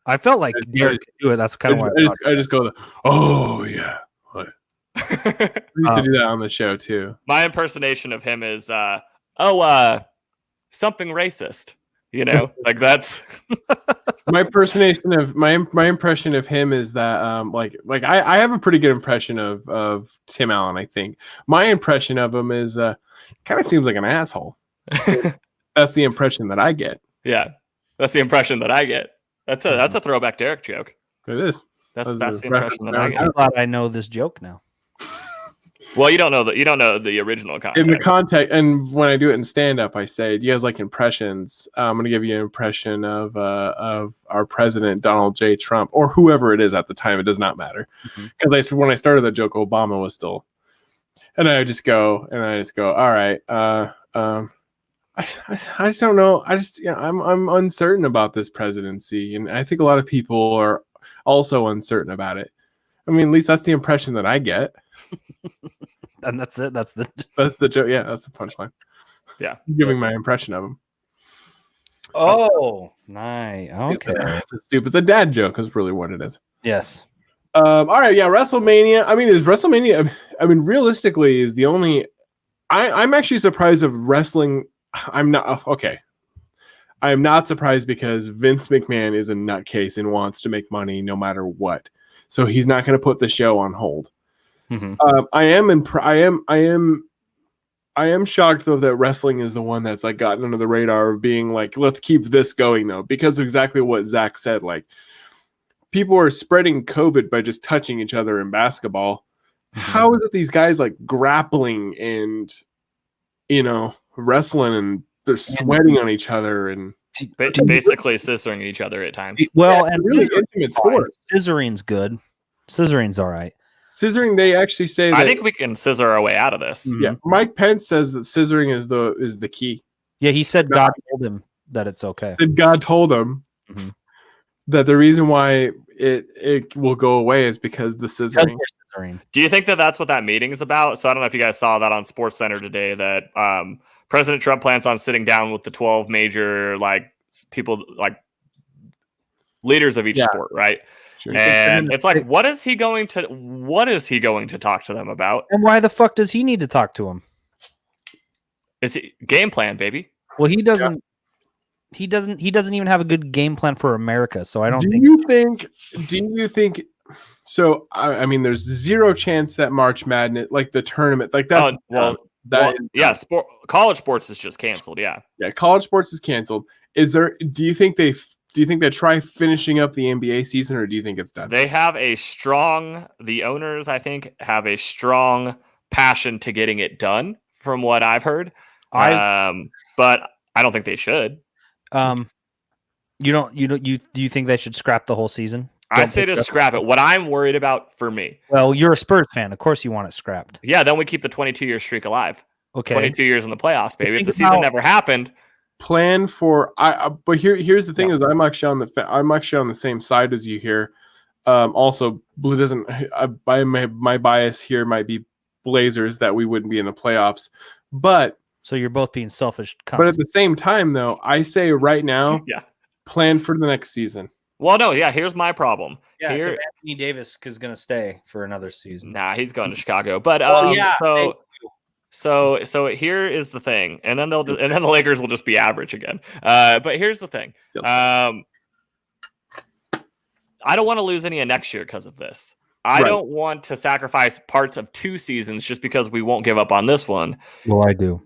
I felt like Derek could do it. That's kind of why I just go yeah. We used to do that on the show too. My impersonation of him is something racist. You know, like that's my impersonation of my impression of him is that I have a pretty good impression of Tim Allen. I think my impression of him is kind of seems like an asshole. That's the impression that I get. Yeah, that's the impression that I get. That's a throwback Derek joke. It is. That's the impression that I get. I'm glad I know this joke now. Well, you don't know the original context. In the context, and when I do it in stand up, I say, "Do you guys like impressions?" I'm going to give you an impression of our president, Donald J. Trump, or whoever it is at the time. It does not matter, because when I started the joke, Obama was still, and I just go, all right. I just don't know. I'm uncertain about this presidency, and I think a lot of people are also uncertain about it. I mean, at least that's the impression that I get. And that's it. That's the joke. Yeah, that's the punchline. Yeah, I'm giving my impression of him. Oh, nice. Okay, it's a dad joke. Is really what it is. Yes. All right. Yeah, WrestleMania. I mean, is WrestleMania? I mean, realistically, is the only. I'm actually surprised of wrestling. I'm not okay. I'm not surprised because Vince McMahon is a nutcase and wants to make money no matter what. So he's not going to put the show on hold. Mm-hmm. I am shocked though that wrestling is the one that's like gotten under the radar of being like, let's keep this going though, because of exactly what Zach said. Like, people are spreading COVID by just touching each other in basketball. Mm-hmm. How is it these guys like grappling and wrestling and they're sweating on each other and basically scissoring each other at times? Well, yeah, and really intimate sport. Scissoring's good. Scissoring's all right. Scissoring, they actually say that I think we can scissor our way out of this. Yeah, Mike Pence says that scissoring is the key. Yeah, he said God told him that it's okay. Said God told him that the reason why it will go away is because the scissoring. Do you think that that's what that meeting is about? So I don't know if you guys saw that on SportsCenter today that President Trump plans on sitting down with the 12 major people leaders of each sport, right? Sure. And it's like, what is he going to talk to them about? And why the fuck does he need to talk to him? Is it game plan, baby? Well, he doesn't. he doesn't even have a good game plan for America. So I don't Do think. you think? So I mean, there's zero chance that March Madness, like the tournament, like that's college sports is just canceled. Yeah, college sports is canceled. Do you think they try finishing up the NBA season, or do you think it's done? They have the owners, I think, have a strong passion to getting it done, from what I've heard. But I don't think they should. Do you think they should scrap the whole season? I say to scrap it. What I'm worried about for me. Well, you're a Spurs fan. Of course you want it scrapped. Yeah, then we keep the 22-year streak alive. Okay. 22 years in the playoffs, baby. If the season never happened. Plan for but here's the thing is I'm actually on the same side as you here. Also, Blue doesn't. My bias here might be Blazers that we wouldn't be in the playoffs, but so you're both being selfish. But at the same time, though, I say right now, plan for the next season. Well, no, here's my problem. Yeah, because Anthony Davis is going to stay for another season. Nah, he's going to Chicago. But so here is the thing, and then the Lakers will just be average again. But here's the thing. I don't want to lose any of next year because of this. I don't want to sacrifice parts of 2 seasons just because we won't give up on this one. Well, I do.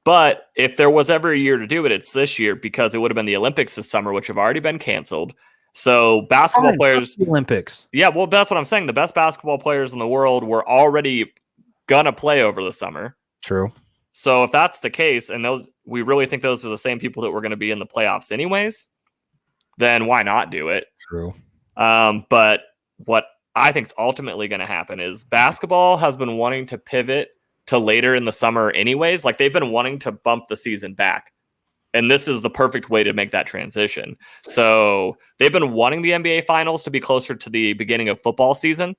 But if there was ever a year to do it, it's this year, because it would have been the Olympics this summer, which have already been canceled. So basketball players, Olympics. Yeah, well, that's what I'm saying. The best basketball players in the world were already gonna play over the summer. True. So if that's the case, and we really think those are the same people that were going to be in the playoffs anyways, then why not do it? True. But what I think is ultimately going to happen is basketball has been wanting to pivot to later in the summer anyways. Like, they've been wanting to bump the season back. And this is the perfect way to make that transition. So they've been wanting the NBA finals to be closer to the beginning of football season.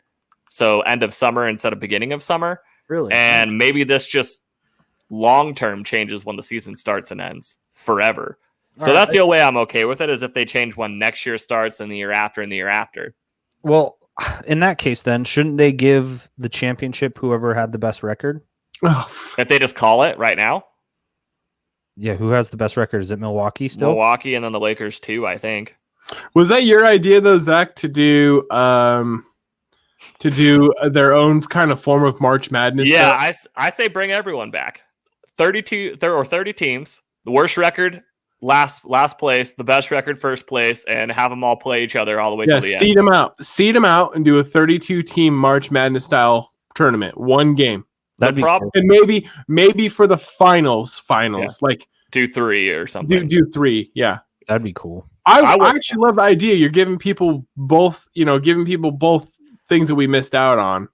So end of summer instead of beginning of summer. Really? And maybe this just long-term changes when the season starts and ends forever. So that's the only way I'm okay with it, is if they change when next year starts and the year after and the year after. Well, in that case, then, shouldn't they give the championship whoever had the best record? If they just call it right now? Yeah, who has the best record? Is it Milwaukee still? Milwaukee, and then the Lakers too, I think. Was that your idea, though, Zach, to do their own kind of form of March Madness? Yeah, I say bring everyone back. 30 teams, the worst record last place, the best record first place, and have them all play each other all the way to the end. Seed them out and do a 32-team March Madness style tournament, one game. That'd be cool. And maybe for the finals, like do 3 or something. Do 3, yeah. That'd be cool. I actually love the idea. You're giving people both things that we missed out on.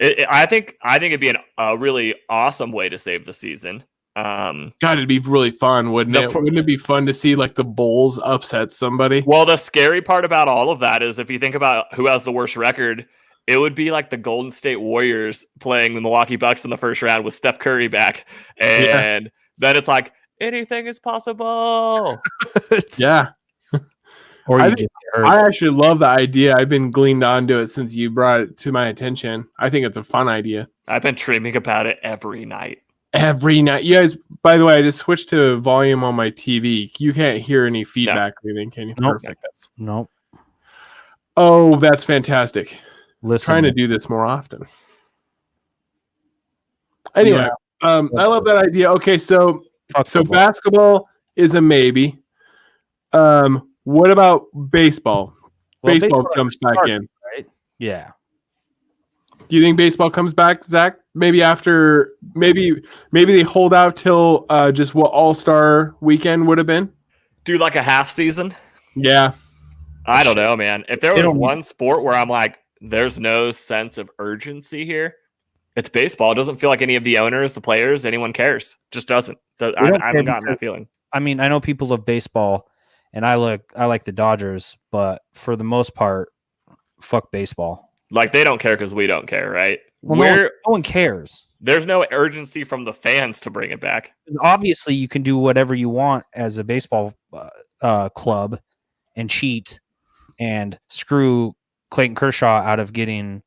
I think it'd be a really awesome way to save the season. God, it'd be really fun, wouldn't it? Wouldn't it be fun to see like the Bulls upset somebody? Well, the scary part about all of that is if you think about who has the worst record, it would be like the Golden State Warriors playing the Milwaukee Bucks in the first round with Steph Curry back. And then it's like, anything is possible. Yeah. I actually love the idea. I've been gleaned onto it since you brought it to my attention. I think it's a fun idea. I've been dreaming about it every night. You guys, by the way, I just switched to volume on my TV. You can't hear any feedback or anything, can you? Nope. Perfect. Nope. Oh, that's fantastic. Listen. Trying to do this more often. Anyway, I love that idea. Okay, so basketball is a maybe. What about baseball? Well, baseball comes back in, right? Yeah. Do you think baseball comes back, Zach? Maybe they hold out till just what All-Star weekend would have been? Do like a half season? Yeah. I don't know, man. If there was one sport where I'm like, there's no sense of urgency here, it's baseball. It doesn't feel like any of the owners, the players, anyone cares. Just doesn't. I haven't gotten that feeling. I mean, I know people love baseball, and I like the Dodgers, but for the most part, fuck baseball. Like, they don't care because we don't care, right? Well, no one cares. There's no urgency from the fans to bring it back. Obviously, you can do whatever you want as a baseball club and cheat and screw Clayton Kershaw out of getting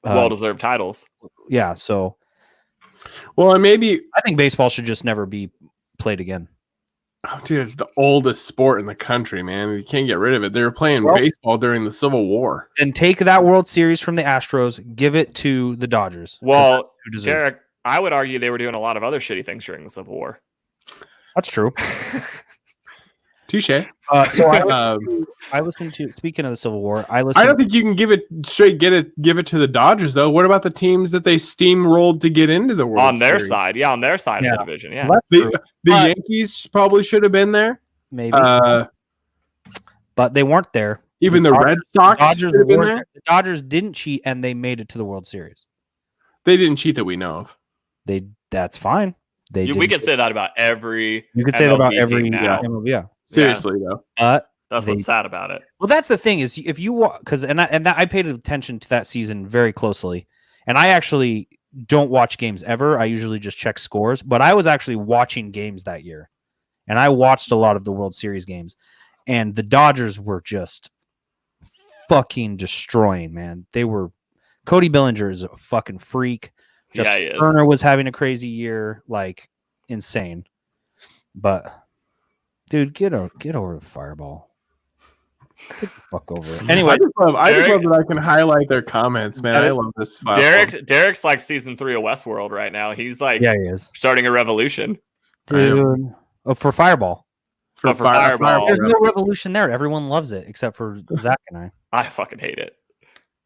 well-deserved titles. Yeah, so. Well, and maybe I think baseball should just never be played again. Oh, dude, it's the oldest sport in the country, man. You can't get rid of it. They were playing baseball during the Civil War. Then take that World Series from the Astros, give it to the Dodgers. Well, Derek, I would argue they were doing a lot of other shitty things during the Civil War. That's true. Touche. So I listened to. Speaking of the Civil War, I don't think you can give it to the Dodgers though. What about the teams that they steamrolled to get into the World on their Series? side? Yeah, on their side of the division. Yeah, the Yankees probably should have been there. Maybe, but they weren't there. Even the Red Sox should have been there. The Dodgers didn't cheat, and they made it to the World Series. They didn't cheat that we know of. That's fine. We can say that about every. You can say that about every MLB. Yeah. Seriously though, but that's what's sad about it. Well, that's the thing is if you because I paid attention to that season very closely, and I actually don't watch games ever. I usually just check scores, but I was actually watching games that year, and I watched a lot of the World Series games, and the Dodgers were just fucking destroying. Man, they were. Cody Bellinger is a fucking freak. Justin Turner was having a crazy year, like insane. But dude, get over the Fireball. Get the fuck over it. Anyway, I just love that I can highlight their comments, man. I love this. Derek's like season 3 of Westworld right now. He's like, he is starting a revolution, dude. For Fireball. For Fireball, there's no revolution there. Everyone loves it except for Zach and I. I fucking hate it.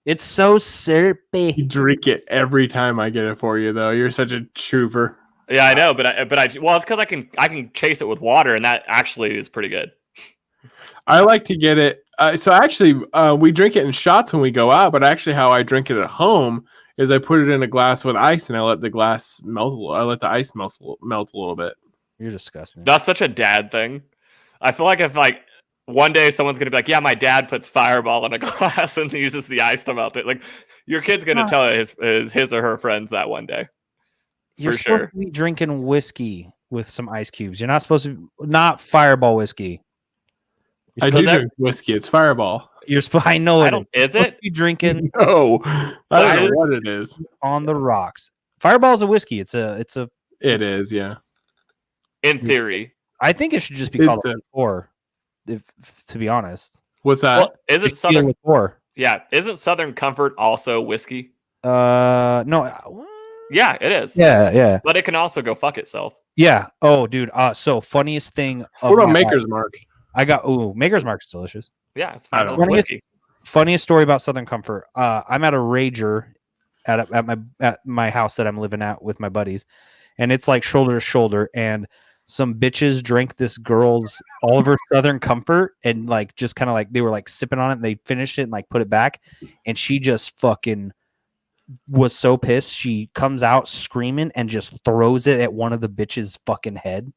It's so syrupy. You drink it every time I get it for you, though. You're such a trooper. Yeah, I know, but it's because I can chase it with water, and that actually is pretty good. I like to get it. So actually, we drink it in shots when we go out. But actually, how I drink it at home is I put it in a glass with ice, and I let the glass melt. I let the ice melt a little bit. You're disgusting. That's such a dad thing. I feel like if one day someone's gonna be like, "Yeah, my dad puts Fireball in a glass and uses the ice to melt it." Like your kid's gonna tell his or her friends that one day. You're supposed to be drinking whiskey with some ice cubes. You're not supposed to not Fireball whiskey. I do drink whiskey. It's Fireball. I know it. Is it? You drinking? No, I don't know what it is. On the rocks. Fireball's a whiskey. It is, yeah. In theory, I think it should just be called a liqueur. To be honest, what's that? Well, isn't Southern liqueur? Yeah, isn't Southern Comfort also whiskey? No. Yeah, it is. Yeah. But it can also go fuck itself. Yeah. Oh, dude. So funniest thing. What about Maker's Mark? I got Maker's Mark is delicious. Yeah, it's fine. Funniest story about Southern Comfort. I'm at a Rager at my house that I'm living at with my buddies, and it's like shoulder to shoulder, and some bitches drank this girl's Oliver Southern Comfort and like just kind of like they were like sipping on it and they finished it and like put it back, and she just fucking was so pissed. She comes out screaming and just throws it at one of the bitches' fucking head.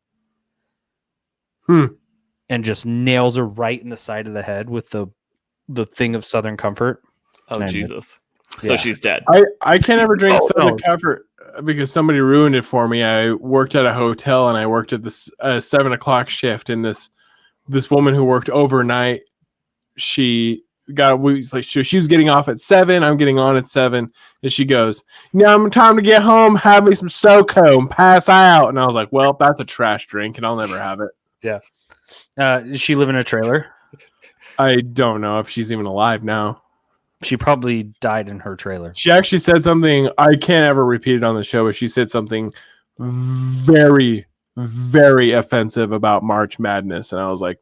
And just nails her right in the side of the head with the thing of Southern Comfort. Oh, Jesus. So she's dead. I can't ever drink Southern Comfort because somebody ruined it for me. I worked at a hotel and I worked at this 7:00 shift, and this woman who worked overnight, she was getting off at 7. I'm getting on at 7, and she goes, "Now I'm time to get home. Have me some SoCo and pass out." And I was like, "Well, that's a trash drink, and I'll never have it." Yeah. Does she live in a trailer? I don't know if she's even alive now. She probably died in her trailer. She actually said something, I can't ever repeat it on the show, but she said something very, very offensive about March Madness. And I was like,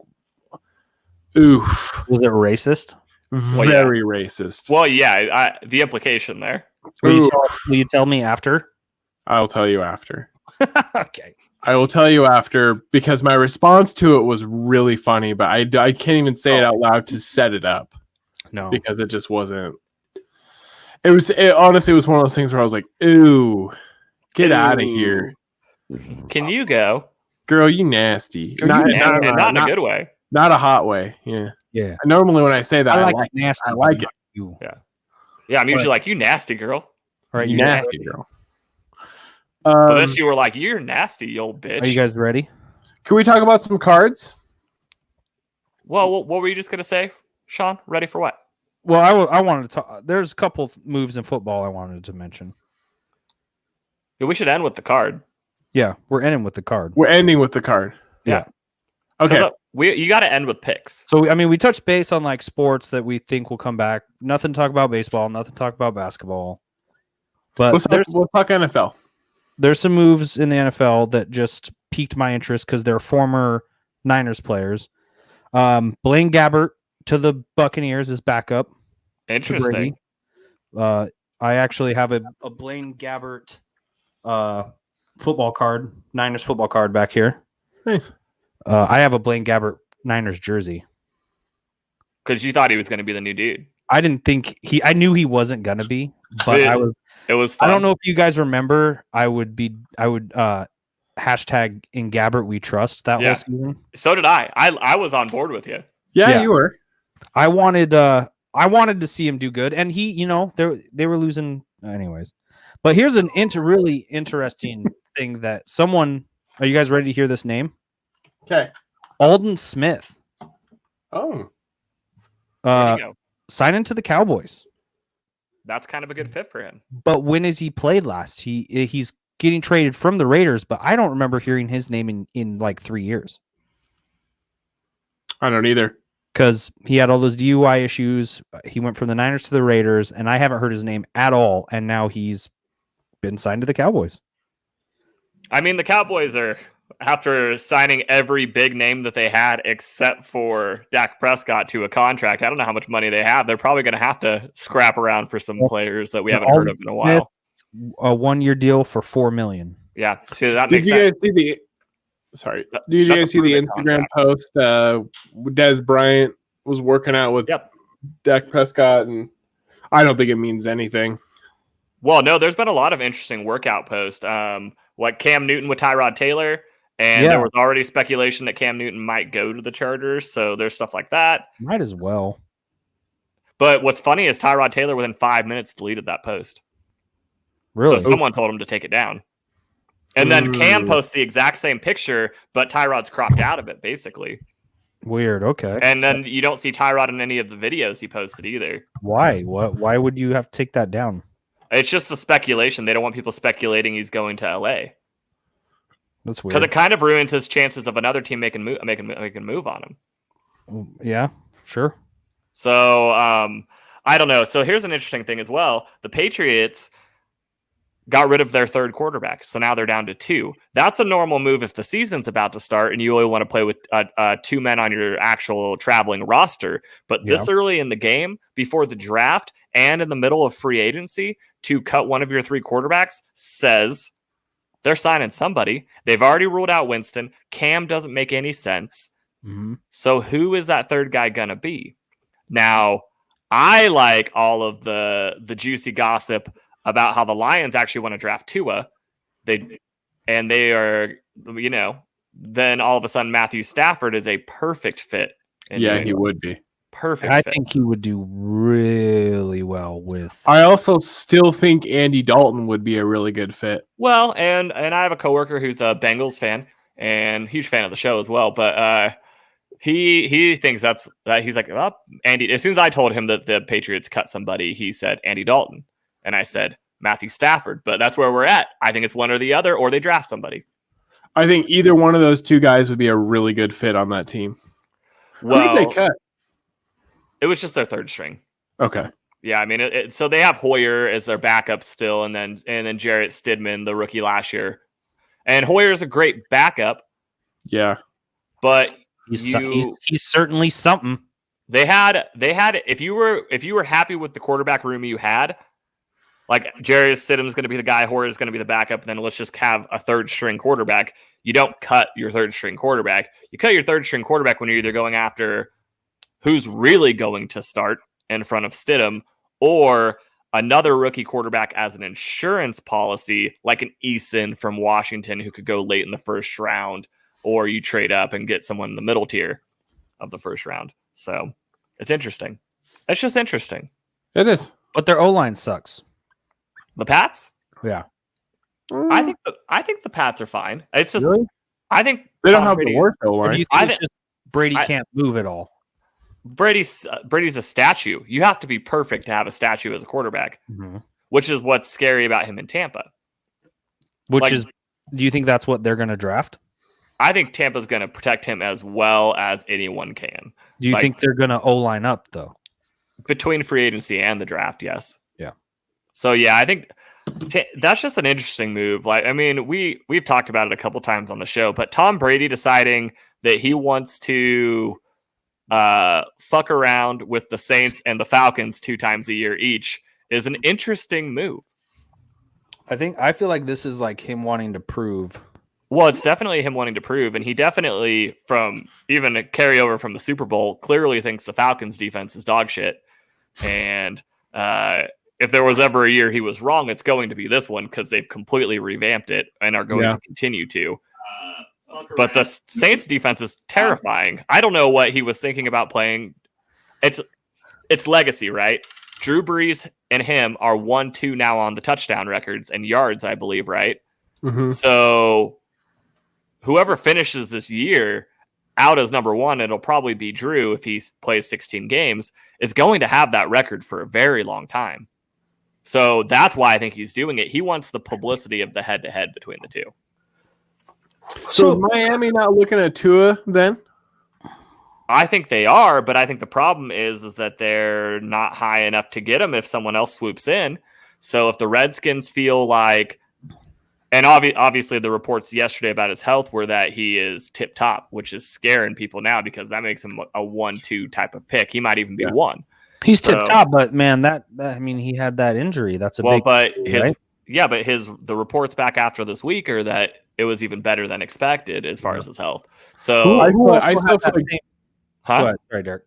oof. Was it racist? Very racist. Well, yeah, the implication there. Will you tell me after? I'll tell you after. Okay. I will tell you after because my response to it was really funny, but I can't even say it out loud to set it up. No, because it just wasn't. It honestly was one of those things where I was like, "Ooh, get out of here." Can you go, girl? You nasty. Not in a good way. Not a hot way. Yeah. Yeah. Normally when I say that, I like nasty. I like it. Yeah. I'm usually like, "You nasty girl." All right, you nasty girl. But then you were like, "You're nasty, you old bitch." Are you guys ready? Can we talk about some cards? Well, what were you just gonna say, Sean? Ready for what? Well, I wanted to talk. There's a couple moves in football I wanted to mention. Yeah, we should end with the card. Yeah, we're ending with the card. We're ending with the card. Yeah. Okay. You got to end with picks. So, I mean, we touched base on like sports that we think will come back. Nothing to talk about baseball, nothing to talk about basketball. But let's talk NFL. There's some moves in the NFL that just piqued my interest because they're former Niners players. Blaine Gabbert to the Buccaneers is backup. Interesting. I actually have a Blaine Gabbert football card, Niners football card back here. Nice. I have a Blaine Gabbert Niners jersey. Because you thought he was going to be the new dude. I didn't think I knew he wasn't going to be, but it was fun. I don't know if you guys remember, I would hashtag in Gabbert we trust that whole season. So did I. I was on board with you. Yeah, you were. I wanted to see him do good, and he, they were losing anyways. But here's an really interesting thing that someone. Are you guys ready to hear this name? Okay. Alden Smith. Oh. Sign into the Cowboys. That's kind of a good fit for him. But when has he played last? He's getting traded from the Raiders, but I don't remember hearing his name in like 3 years. I don't either. Because he had all those DUI issues. He went from the Niners to the Raiders, and I haven't heard his name at all. And now he's been signed to the Cowboys. I mean, the Cowboys are, after signing every big name that they had except for Dak Prescott to a contract, I don't know how much money they have. They're probably going to have to scrap around for some players that we haven't heard of in a while. A 1-year deal for $4 million. Yeah, see, that makes sense. Did you guys see the Instagram post? Des Bryant was working out with Dak Prescott, and I don't think it means anything. Well, no, there's been a lot of interesting workout posts. Like Cam Newton with Tyrod Taylor, and there was already speculation that Cam Newton might go to the Chargers, so there's stuff like that. Might as well. But what's funny is Tyrod Taylor within 5 minutes deleted that post. Really? So someone told him to take it down. And then Cam posts the exact same picture, but Tyrod's cropped out of it, basically. Weird, okay. And then you don't see Tyrod in any of the videos he posted either. Why? Why would you have to take that down? It's just the speculation. They don't want people speculating he's going to LA. That's weird. Because it kind of ruins his chances of another team making a move on him. Yeah, sure. So, I don't know. So here's an interesting thing as well. The Patriots got rid of their third quarterback, so now they're down to 2. That's a normal move if the season's about to start and you only want to play with 2 men on your actual traveling roster. But this early in the game, before the draft, and in the middle of free agency, to cut one of your 3 quarterbacks says they're signing somebody. They've already ruled out Winston. Cam doesn't make any sense. Mm-hmm. So who is that third guy going to be? Now, I like all of the juicy gossip about how the Lions actually want to draft Tua. They are, then all of a sudden Matthew Stafford is a perfect fit. Yeah, he would be. Perfect. I think he would do really well with. I also still think Andy Dalton would be a really good fit. Well, and I have a coworker who's a Bengals fan and huge fan of the show as well. But he thinks that he's like, well, Andy. As soon as I told him that the Patriots cut somebody, he said Andy Dalton, and I said Matthew Stafford. But that's where we're at. I think it's one or the other, or they draft somebody. I think either one of those 2 guys would be a really good fit on that team. Well, who did they cut? It was just their third string. Okay. Yeah, I mean, so they have Hoyer as their backup still, and then Jarrett Stidham, the rookie last year. And Hoyer is a great backup. Yeah, but he's certainly something. They had if you were happy with the quarterback room you had, like Jarrett Stidham is going to be the guy, Hoyer is going to be the backup, and then let's just have a third string quarterback. You don't cut your third string quarterback. You cut your third string quarterback when you're either going after who's really going to start in front of Stidham, or another rookie quarterback as an insurance policy, like an Eason from Washington who could go late in the first round, or you trade up and get someone in the middle tier of the first round. So it's interesting. It's just interesting. It is. But their O-line sucks. The Pats? Yeah. I think the Pats are fine. It's just really? I think they don't have the work O-line. I think Brady can't move at all. Brady's a statue. You have to be perfect to have a statue as a quarterback, which is what's scary about him in Tampa. Do you think that's what they're going to draft? I think Tampa's going to protect him as well as anyone can. Do you think they're going to O-line up, though? Between free agency and the draft, yes. Yeah. So, yeah, I think that's just an interesting move. Like, I mean, we've talked about it a couple times on the show, but Tom Brady deciding that he wants to fuck around with the Saints and the Falcons 2 times a year each is an interesting move. I feel like this is like him wanting to prove. Well, it's definitely him wanting to prove, and he definitely, from even a carryover from the Super Bowl, clearly thinks the Falcons defense is dog shit. And if there was ever a year he was wrong, it's going to be this one because they've completely revamped it and are going to continue to. But the Saints defense is terrifying. I don't know what he was thinking about playing. It's legacy, right? Drew Brees and him are 1-2 now on the touchdown records and yards, I believe, right? Mm-hmm. So whoever finishes this year out as number 1, it'll probably be Drew if he plays 16 games, is going to have that record for a very long time. So that's why I think he's doing it. He wants the publicity of the head-to-head between the two. So is Miami not looking at Tua then? I think they are, but I think the problem is that they're not high enough to get him if someone else swoops in. So if the Redskins feel like, and obviously the reports yesterday about his health were that he is tip-top, which is scaring people now because that makes him a 1-2 type of pick. He might even be 1. He's tip-top, but man, that I mean, he had that injury. That's a big injury, right? Yeah, but the reports back after this week are that it was even better than expected as far as his health. So I still feel like. Huh? Go ahead. Sorry, Derek.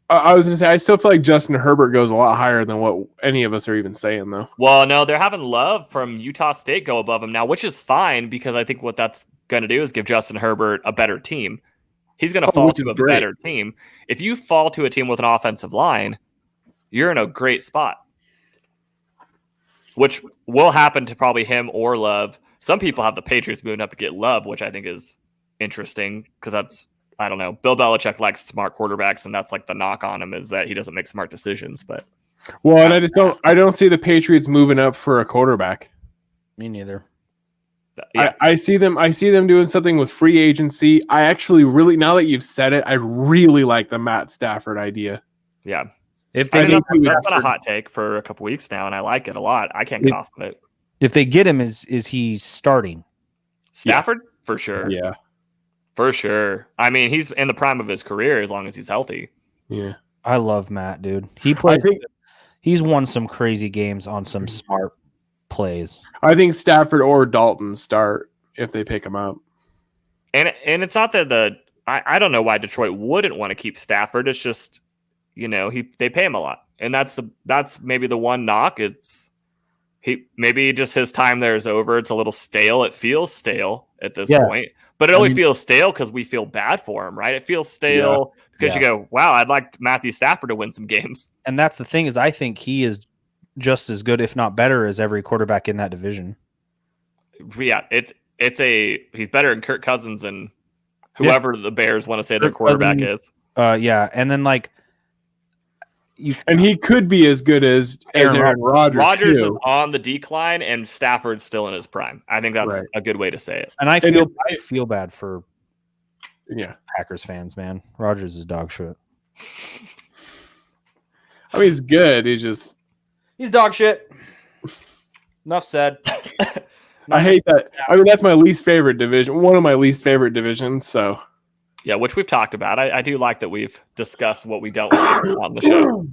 I was going to say, I still feel like Justin Herbert goes a lot higher than what any of us are even saying, though. Well, no, they're having Love from Utah State go above him now, which is fine because I think what that's going to do is give Justin Herbert a better team. He's going to fall to a better team. If you fall to a team with an offensive line, you're in a great spot, which will happen to probably him or Love. Some people have the Patriots moving up to get Love, which I think is interesting because that's, I don't know. Bill Belichick likes smart quarterbacks, and that's like the knock on him is that he doesn't make smart decisions. But and I don't see the Patriots moving up for a quarterback. Me neither. Yeah. I see them doing something with free agency. I actually really, now that you've said it, I really like the Matt Stafford idea. Yeah. If That's they been a hot take for a couple weeks now, and I like it a lot. I can't get off of it. If they get him, is he starting? Stafford? Yeah. For sure. Yeah. For sure. I mean, he's in the prime of his career as long as he's healthy. Yeah. I love Matt, dude. He's won some crazy games on some smart plays. I think Stafford or Dalton start if they pick him up. And it's not that I don't know why Detroit wouldn't want to keep Stafford. It's just, they pay him a lot. And that's maybe the one knock. It's maybe just his time there is over. It's a little stale. It feels stale at this point. But it only feels stale because we feel bad for him, right? It feels stale because you go, wow, I'd like Matthew Stafford to win some games. And that's the thing is I think he is just as good, if not better, as every quarterback in that division. Yeah, he's better than Kirk Cousins and whoever the Bears want to say their quarterback is. And then and he could be as good as Aaron Rodgers. Rodgers is on the decline, and Stafford's still in his prime. I think that's a good way to say it. And I feel bad for Packers fans, man. Rodgers is dog shit. I mean, he's good. He's dog shit. Enough said. I hate that. I mean, that's my least favorite division. One of my least favorite divisions. So. Yeah, which we've talked about. I do like that we've discussed what we don't like on the show.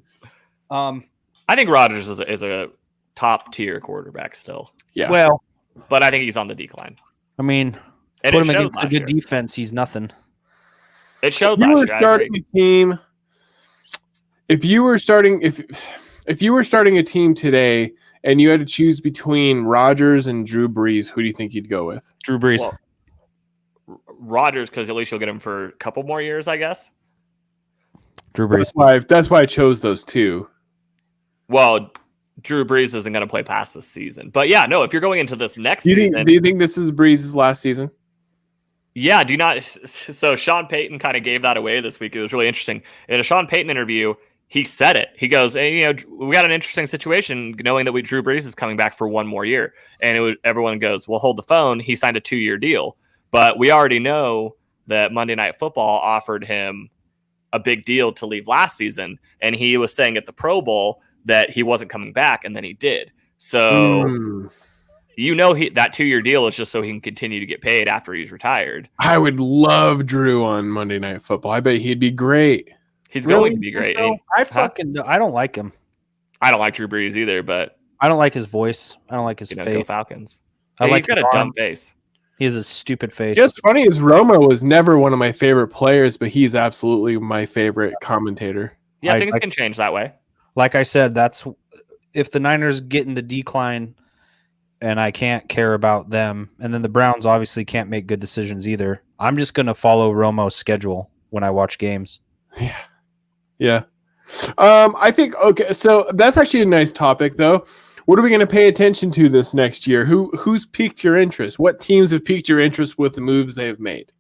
I think Rodgers is a top tier quarterback still. Yeah. Well, but I think he's on the decline. I mean, put him against a good defense. He's nothing. It showed last year. Starting a team. If you were starting a team today and you had to choose between Rodgers and Drew Brees, who do you think you'd go with? Drew Brees. Well, Rodgers, because at least you'll get him for a couple more years, I guess. Drew Brees. That's why I chose those two. Well, Drew Brees isn't going to play past this season. But yeah, no, if you're going into this next season. Do you think this is Brees' last season? Yeah, do not. So Sean Payton kind of gave that away this week. It was really interesting. In a Sean Payton interview, he said it. He goes, hey, we got an interesting situation knowing that Drew Brees is coming back for one more year. And everyone goes, well, hold the phone. He signed a 2-year deal. But we already know that Monday Night Football offered him a big deal to leave last season, and he was saying at the Pro Bowl that he wasn't coming back, and then he did. So that 2-year deal is just so he can continue to get paid after he's retired. I would love Drew on Monday Night Football. I bet he'd be great. He's going to be great. I don't like him. I don't like Drew Brees either, but I don't like his voice. I don't like his face. Go Falcons. He's got a dumb face. He has a stupid face. What's funny is Romo was never one of my favorite players, but he's absolutely my favorite commentator. Yeah, things can change that way. Like I said, that's if the Niners get in the decline and I can't care about them, and then the Browns obviously can't make good decisions either, I'm just going to follow Romo's schedule when I watch games. Yeah. I think, okay, so that's actually a nice topic, though. What are we going to pay attention to this next year? Who's piqued your interest? What teams have piqued your interest with the moves they have made?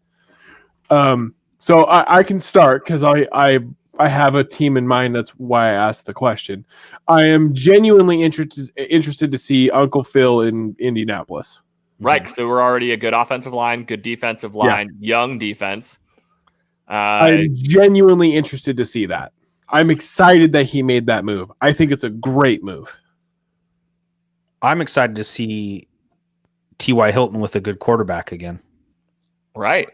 So I can start because I have a team in mind. That's why I asked the question. I am genuinely interested to see Uncle Phil in Indianapolis. Right, because we're already a good offensive line, good defensive line, young defense. I'm genuinely interested to see that. I'm excited that he made that move. I think it's a great move. I'm excited to see T.Y. Hilton with a good quarterback again. Right.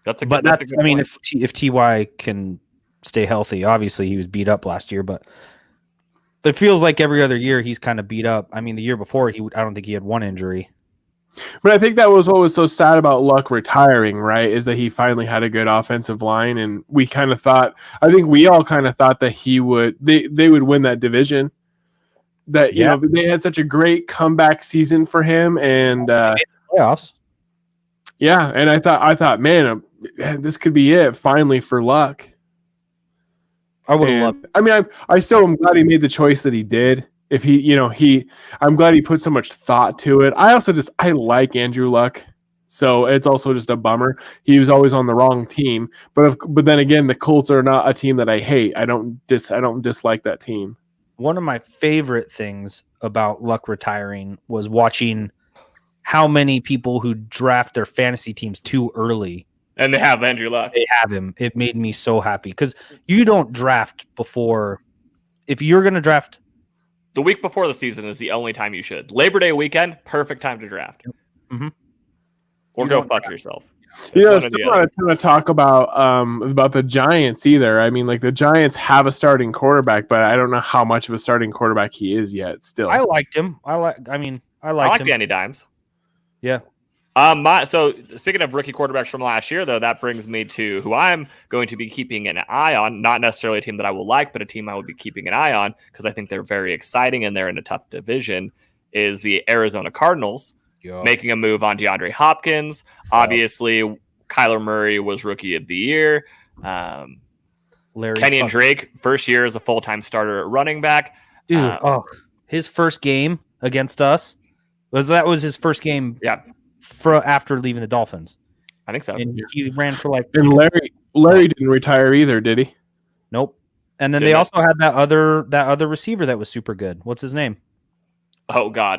That's a good I mean, if T.Y. can stay healthy, obviously he was beat up last year, but it feels like every other year he's kind of beat up. I mean, the year before, I don't think he had one injury. But I think that was what was so sad about Luck retiring, right? Is that he finally had a good offensive line, and we kind of thought, I think we all kind of thought that they would win that division. That you know they had such a great comeback season for him, and playoffs. Yeah, and I thought, man, this could be it finally for Luck. I would have loved. I mean, I still am glad he made the choice that he did. If I'm glad he put so much thought to it. I like Andrew Luck, so it's also just a bummer. He was always on the wrong team, but then again, the Colts are not a team that I hate. I don't dislike that team. One of my favorite things about Luck retiring was watching how many people who draft their fantasy teams too early. And they have Andrew Luck. They have him. It made me so happy because you don't draft before. If you're going to draft. The week before the season is the only time you should. Labor Day weekend, perfect time to draft. Mm-hmm. Or go fuck yourself. Still not a ton of talk about the Giants either. I mean, like the Giants have a starting quarterback, but I don't know how much of a starting quarterback he is yet. Still, I liked him. I like him. Danny Dimes. Yeah. So speaking of rookie quarterbacks from last year, though, that brings me to who I'm going to be keeping an eye on. Not necessarily a team that I will like, but a team I will be keeping an eye on because I think they're very exciting and they're in a tough division. Is the Arizona Cardinals. Making a move on DeAndre Hopkins. Obviously, Kyler Murray was Rookie of the Year. Kenyon Drake, first year as a full-time starter at running back. Dude, his first game against us was his first game. Yeah, after leaving the Dolphins. I think so. And he ran for like. And Larry didn't retire either, did he? Nope. And then they also had that other receiver that was super good. What's his name? Oh God,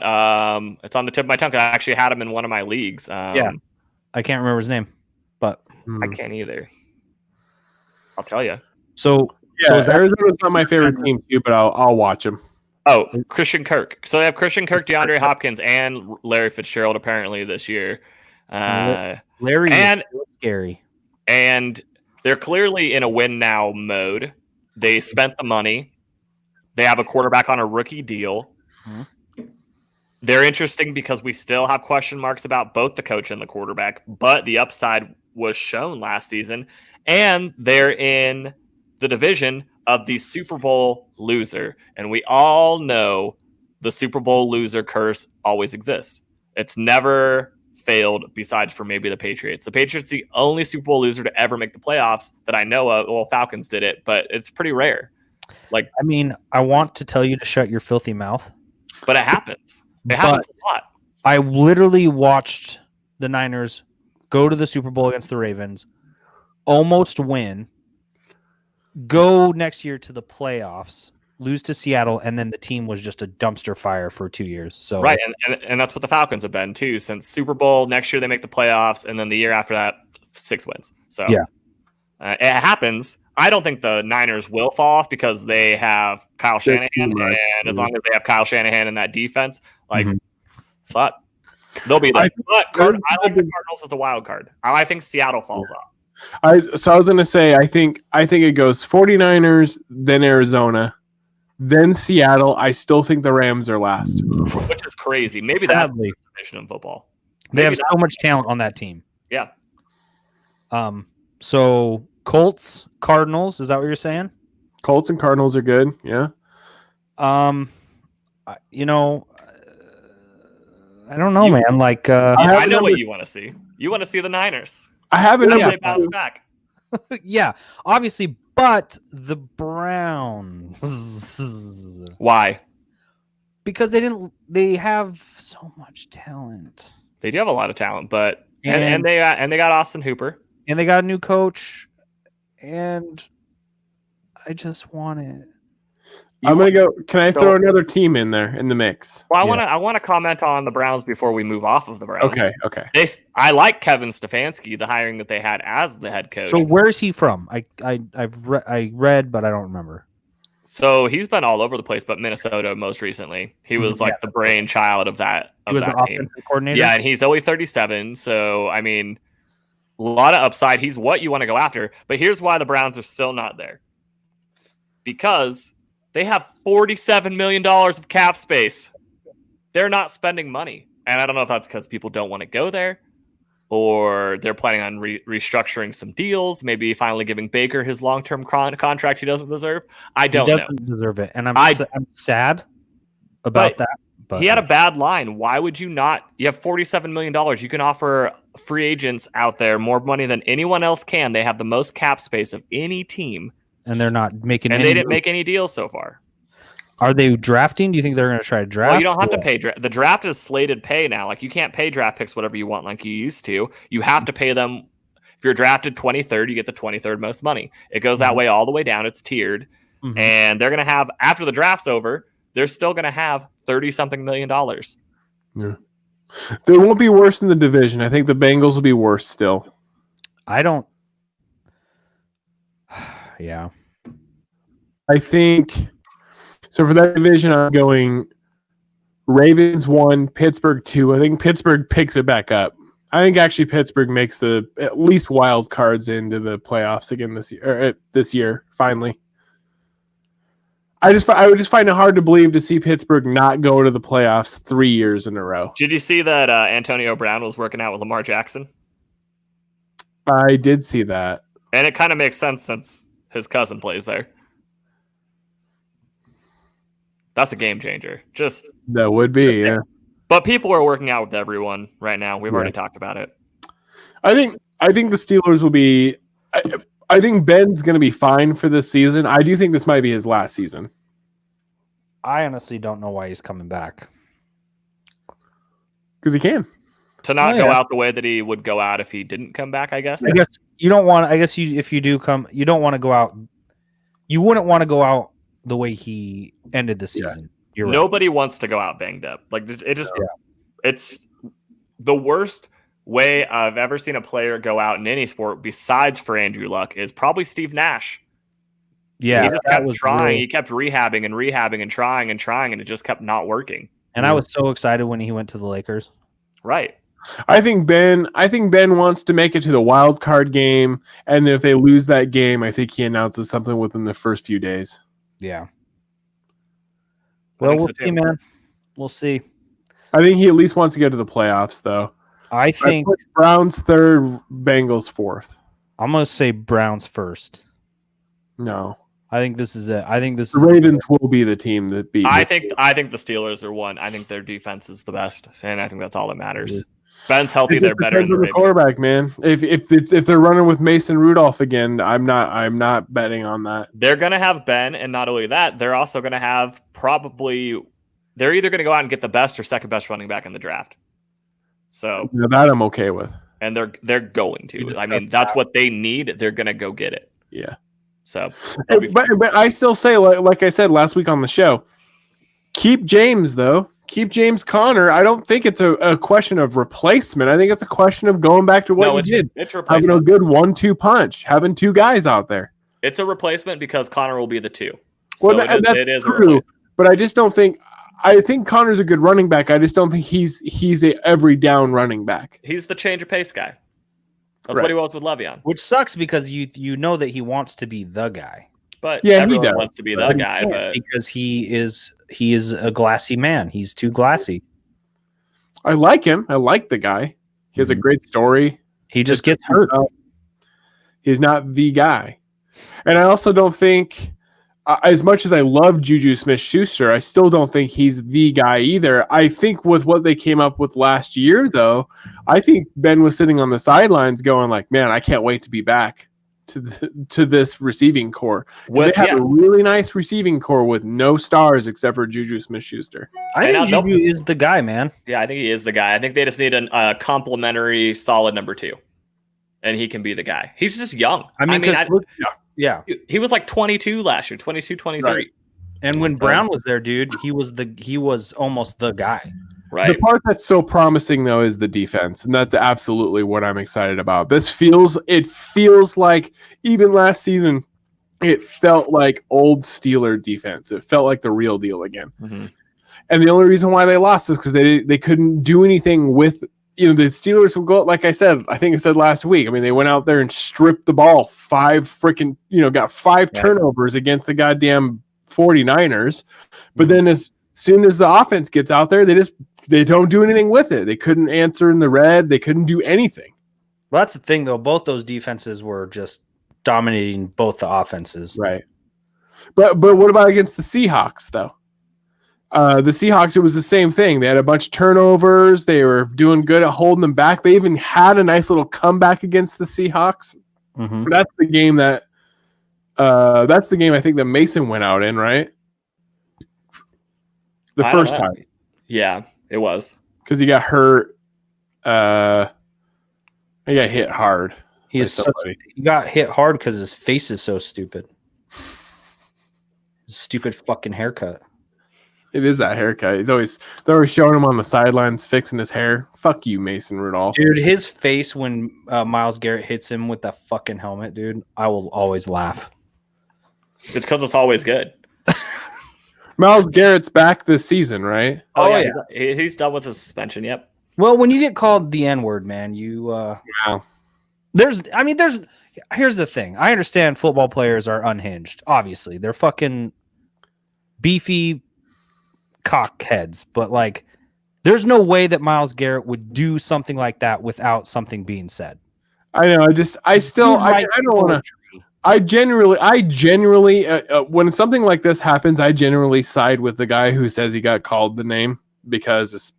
it's on the tip of my tongue. I actually had him in one of my leagues. I can't remember his name, but I can't either. I'll tell you. So Arizona's not my favorite team too, but I'll watch him. Oh, Christian Kirk. So they have Christian Kirk, DeAndre Hopkins, and Larry Fitzgerald apparently this year. Larry is scary, and they're clearly in a win now mode. They spent the money. They have a quarterback on a rookie deal. Mm-hmm. They're interesting because we still have question marks about both the coach and the quarterback, but the upside was shown last season. And they're in the division of the Super Bowl loser. And we all know the Super Bowl loser curse always exists. It's never failed besides for maybe the Patriots. The Patriots the only Super Bowl loser to ever make the playoffs that I know of. Well, Falcons did it, but it's pretty rare. I want to tell you to shut your filthy mouth. But it happens. It happens a lot. I literally watched the Niners go to the Super Bowl against the Ravens, almost win, go next year to the playoffs, lose to Seattle, and then the team was just a dumpster fire for 2 years. So right, and that's what the Falcons have been too since Super Bowl. Next year they make the playoffs, and then the year after that, 6 wins. So yeah, it happens. I don't think the Niners will fall off because they have Kyle Shanahan, and as long as they have Kyle Shanahan in that defense, like fuck, they'll be there. But I like the Cardinals as a wild card. I think Seattle falls off. I was going to say, I think it goes 49ers, then Arizona, then Seattle. I still think the Rams are last. Which is crazy. Maybe that's the division in football. They have so much talent on that team. Yeah. So Colts, Cardinals, is that what you're saying? Colts and Cardinals are good, yeah. You know, I don't know, man. Like, I know what you want to see. You want to see the Niners. I have a number. They bounce back. Yeah, obviously, but the Browns. Why? Because they have so much talent. They do have a lot of talent, but and they got Austin Hooper. And they got a new coach. And I just want it. I'm gonna go. Can I throw another team in there in the mix? Well, I want to comment on the Browns before we move off of the Browns. Okay. I like Kevin Stefanski, the hiring that they had as the head coach. So where is he from? I read, but I don't remember. So he's been all over the place, but Minnesota most recently. He was like the brainchild of that. He was the offensive coordinator. Yeah, and he's only 37. So I mean, a lot of upside. He's what you want to go after. But here's why the Browns are still not there. Because they have $47 million of cap space. They're not spending money. And I don't know if that's because people don't want to go there or they're planning on restructuring some deals, maybe finally giving Baker his long-term contract he doesn't deserve. I don't know. He doesn't deserve it. And I'm sad about that. But he had a bad line. Why would you not? You have $47 million. You can offer free agents out there more money than anyone else can. They have the most cap space of any team. And they're not making any they didn't make any deals so far. Are they drafting? Do you think they're going to try to draft? Well, you don't have to pay. The draft is slated pay now. Like, you can't pay draft picks whatever you want like you used to. You have to pay them. If you're drafted 23rd, you get the 23rd most money. It goes that way all the way down. It's tiered. And they're going to have, after the draft's over, they're still going to have $30-something million. Yeah. They won't be worse in the division. I think the Bengals will be worse still. Yeah. I think so. For that division, I'm going Ravens 1, Pittsburgh 2. I think Pittsburgh picks it back up. I think actually Pittsburgh makes the at least wild cards into the playoffs again this year. Finally, I would just find it hard to believe to see Pittsburgh not go to the playoffs 3 years in a row. Did you see that Antonio Brown was working out with Lamar Jackson? I did see that, and it kind of makes sense since his cousin plays there. That's a game changer. That would be, yeah. But people are working out with everyone right now. We've already talked about it. I think the Steelers will be. I think Ben's going to be fine for this season. I do think this might be his last season. I honestly don't know why he's coming back. Because he can. To not go out the way that he would go out if he didn't come back, I guess. I guess you don't want. I guess if you do come, you don't want to go out. You wouldn't want to go out the way he ended the season. Yeah. Nobody wants to go out banged up. Like it's the worst way I've ever seen a player go out in any sport besides for Andrew Luck is probably Steve Nash. Yeah, he just kept trying. He kept rehabbing and trying, and it just kept not working. And I was so excited when he went to the Lakers. Right. I think Ben wants to make it to the wild card game, and if they lose that game, I think he announces something within the first few days. Yeah. Well, we'll see, man. We'll see. I think he at least wants to get to the playoffs, though. I think Browns third, Bengals fourth. I'm going to say Browns first. No. I think this is it. I think this the Ravens will be the team that beat. I think the Steelers are one. I think their defense is the best, and I think that's all that matters. Ben's healthy; they're better than the quarterback, man. If they're running with Mason Rudolph again, I'm not betting on that. They're gonna have Ben, and not only that, they're also gonna have they're either gonna go out and get the best or second best running back in the draft. So that I'm okay with, and they're going to. I mean, that's what they need. They're gonna go get it. Yeah. So, but I still say, like I said last week on the show, keep James though. Keep James Conner. I don't think it's a question of replacement. I think it's a question of going back to what you did. It's having a good 1-2 punch, having two guys out there. It's a replacement because Conner will be the 2. Well, so it is true. But I just don't think. I think Connor's a good running back. I just don't think he's a every down running back. He's the change of pace guy. That's what he was with Le'Veon. Which sucks because you know that he wants to be the guy. But everyone wants to be the guy, but because he is a glassy man. He's too glassy. I like him. I like the guy. He has a great story. He just gets hurt. He's not the guy. And I also don't think, as much as I love Juju Smith-Schuster, I still don't think he's the guy either. I think with what they came up with last year, though, I think Ben was sitting on the sidelines going like, man, I can't wait to be back to this receiving core. They have a really nice receiving core with no stars except for Juju Smith-Schuster. I think Juju is the guy, man. Yeah, I think he is the guy. I think they just need a complimentary solid number 2. And he can be the guy. He's just young. Yeah. He was like 22 last year, 22, 23. Right. And when Brown was there, dude, he was almost the guy. Right. The part that's so promising though is the defense, and that's absolutely what I'm excited about. It feels like even last season, it felt like old Steeler defense. It felt like the real deal again. Mm-hmm. And the only reason why they lost is because they couldn't do anything with the Steelers will go, like I said last week. I mean, they went out there and stripped the ball got 5 turnovers against the goddamn 49ers. But then as soon as the offense gets out there, they don't do anything with it. They couldn't answer in the red. They couldn't do anything. Well, that's the thing, though. Both those defenses were just dominating both the offenses. Right. But what about against the Seahawks, though? The Seahawks, it was the same thing. They had a bunch of turnovers. They were doing good at holding them back. They even had a nice little comeback against the Seahawks. Mm-hmm. That's the game I think that Mason went out in, right? The first time. Yeah, it was. Because he got hurt. He got hit hard. He got hit hard because his face is so stupid. His stupid fucking haircut. It is that haircut. They're always showing him on the sidelines fixing his hair. Fuck you, Mason Rudolph. Dude, his face when Myles Garrett hits him with that fucking helmet, dude, I will always laugh. It's because it's always good. Myles Garrett's back this season, right? Oh yeah. He's done with the suspension. Yep. Well, when you get called the N-word, man, here's the thing. I understand football players are unhinged. Obviously, they're fucking beefy cockheads, but like, there's no way that Myles Garrett would do something like that without something being said. I know. I don't want to. I generally, when something like this happens, I generally side with the guy who says he got called the name because.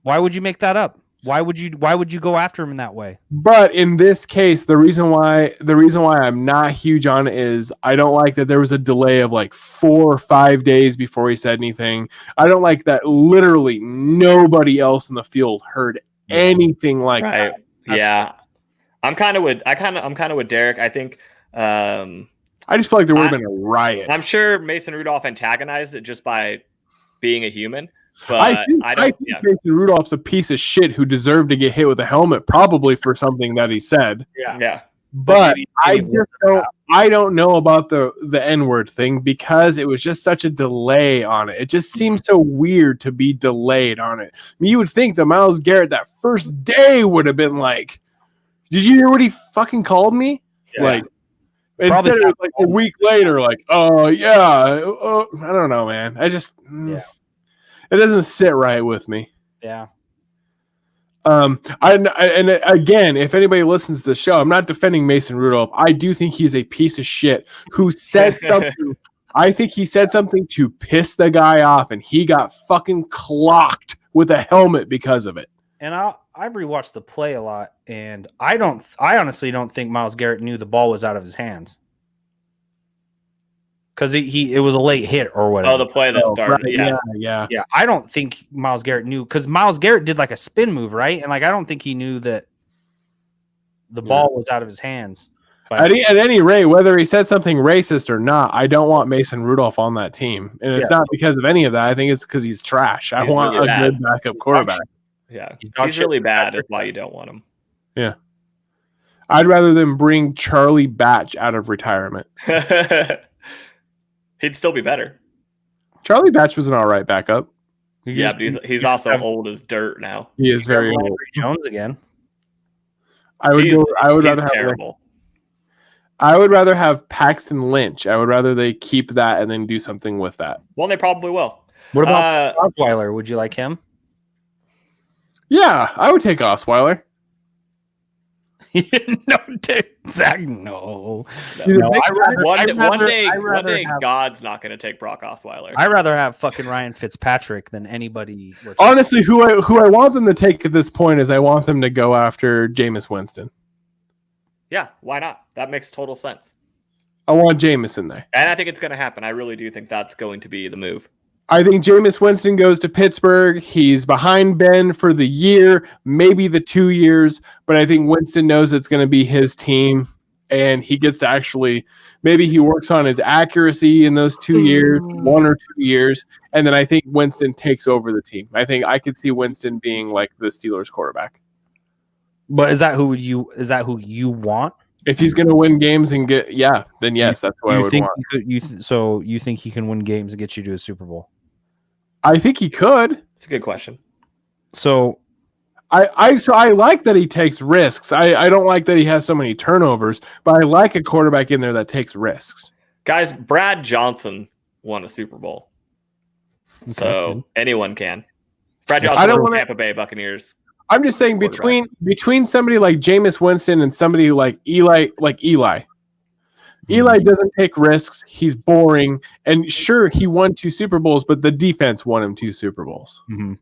Why would you make that up? Why would you go after him in that way? But in this case, the reason why I'm not huge on it is I don't like that there was a delay of like 4 or 5 days before he said anything. I don't like that literally nobody else in the field heard anything like that. Yeah. I'm kind of with Derek. I think I just feel like there would have been a riot. I'm sure Mason Rudolph antagonized it just by being a human. But I think Mason Rudolph's a piece of shit who deserved to get hit with a helmet, probably for something that he said. Yeah. But I don't know about the N-word thing because it was just such a delay on it. It just seems so weird to be delayed on it. I mean, you would think that Myles Garrett that first day would have been like, "Did you hear what he fucking called me?" Yeah. Like, instead it was like a week later, like, "Oh yeah, I don't know, man. I just It doesn't sit right with me." Yeah. And again, if anybody listens to the show, I'm not defending Mason Rudolph. I do think he's a piece of shit who said something. I think he said something to piss the guy off, and he got fucking clocked with a helmet because of it. And I've rewatched the play a lot, and I honestly don't think Myles Garrett knew the ball was out of his hands. Because it was a late hit or whatever. Oh, the play that started. Right. Yeah. I don't think Myles Garrett knew, because Myles Garrett did like a spin move, right? And like, I don't think he knew that the ball was out of his hands. At any rate, whether he said something racist or not, I don't want Mason Rudolph on that team. And it's not because of any of that. I think it's because he's trash. I want really a good backup quarterback. Yeah, he's really bad. That's why you don't want him. Yeah. I'd rather them bring Charlie Batch out of retirement. He'd still be better. Charlie Batch was an all right backup. Yeah, but he's also old as dirt now. He is very old. Jones again. I would rather have Paxton Lynch. I would rather they keep that and then do something with that. Well, they probably will. What about Osweiler? Would you like him? Yeah, I would take Osweiler. No, Zach, no. One day, God's not going to take Brock Osweiler. I'd rather have fucking Ryan Fitzpatrick than anybody. Honestly, who I want them to take at this point is I want them to go after Jameis Winston. Yeah, why not? That makes total sense. I want Jameis in there. And I think it's going to happen. I really do think that's going to be the move. I think Jameis Winston goes to Pittsburgh. He's behind Ben for the year, maybe the 2 years, but I think Winston knows it's going to be his team, and he gets to actually maybe he works on his accuracy in those 2 years, 1 or 2 years, and then I think Winston takes over the team. I think I could see Winston being like the Steelers quarterback. But is that who you want? If he's going to win games and then yes, that's what I would want. So you think he can win games and get you to a Super Bowl? I think he could. It's a good question. So I like that he takes risks. I don't like that he has so many turnovers, but I like a quarterback in there that takes risks. Guys, Brad Johnson won a Super Bowl. Okay. So anyone can. Brad Johnson won the Tampa Bay Buccaneers. I'm just saying between somebody like Jameis Winston and somebody like Eli. Eli doesn't take risks. He's boring. And sure, he won 2 Super Bowls, but the defense won him 2 Super Bowls. Mm-hmm.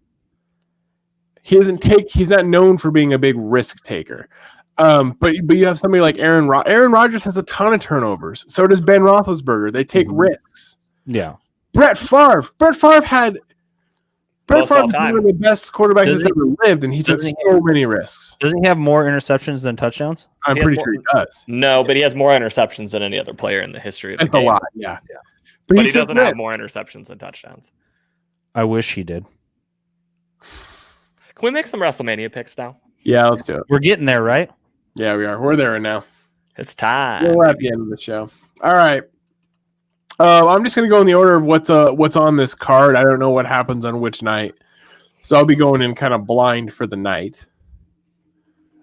He's not known for being a big risk taker. But you have somebody like Aaron Rodgers has a ton of turnovers. So does Ben Roethlisberger. They take risks. Yeah. Brett Favre was one of the best quarterbacks that's ever lived, and he took so many risks. Doesn't he have more interceptions than touchdowns? I'm pretty sure he does. No, but he has more interceptions than any other player in the history of the game. That's a lot, yeah. But he doesn't have more interceptions than touchdowns. I wish he did. Can we make some WrestleMania picks now? Yeah, let's do it. We're getting there, right? Yeah, we are. We're there right now. It's time. We're at the end of the show. All right. I'm just going to go in the order of what's on this card. I don't know what happens on which night. So I'll be going in kind of blind for the night.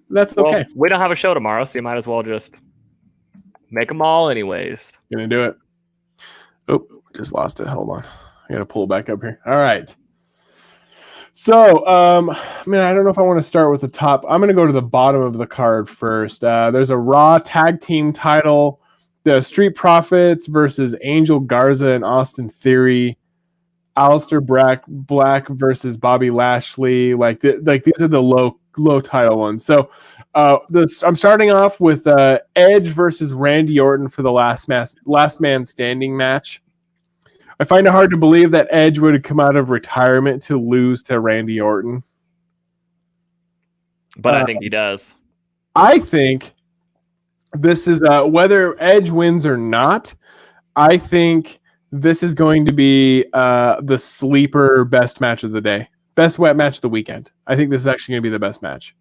That's okay. Well, we don't have a show tomorrow, so you might as well just make them all anyways. Going to do it. Oh, just lost it. Hold on. I got to pull it back up here. All right. So, I don't know if I want to start with the top. I'm going to go to the bottom of the card first. There's a Raw tag team title. The Street Profits versus Angel Garza and Austin Theory. Aleister Black versus Bobby Lashley. Like these are the low title ones. So I'm starting off with Edge versus Randy Orton for the last man standing match. I find it hard to believe that Edge would have come out of retirement to lose to Randy Orton. But I think he does. I think this is whether Edge wins or not, I think this is going to be the sleeper best match of the day. Best wet match of the weekend. I think this is actually going to be the best match.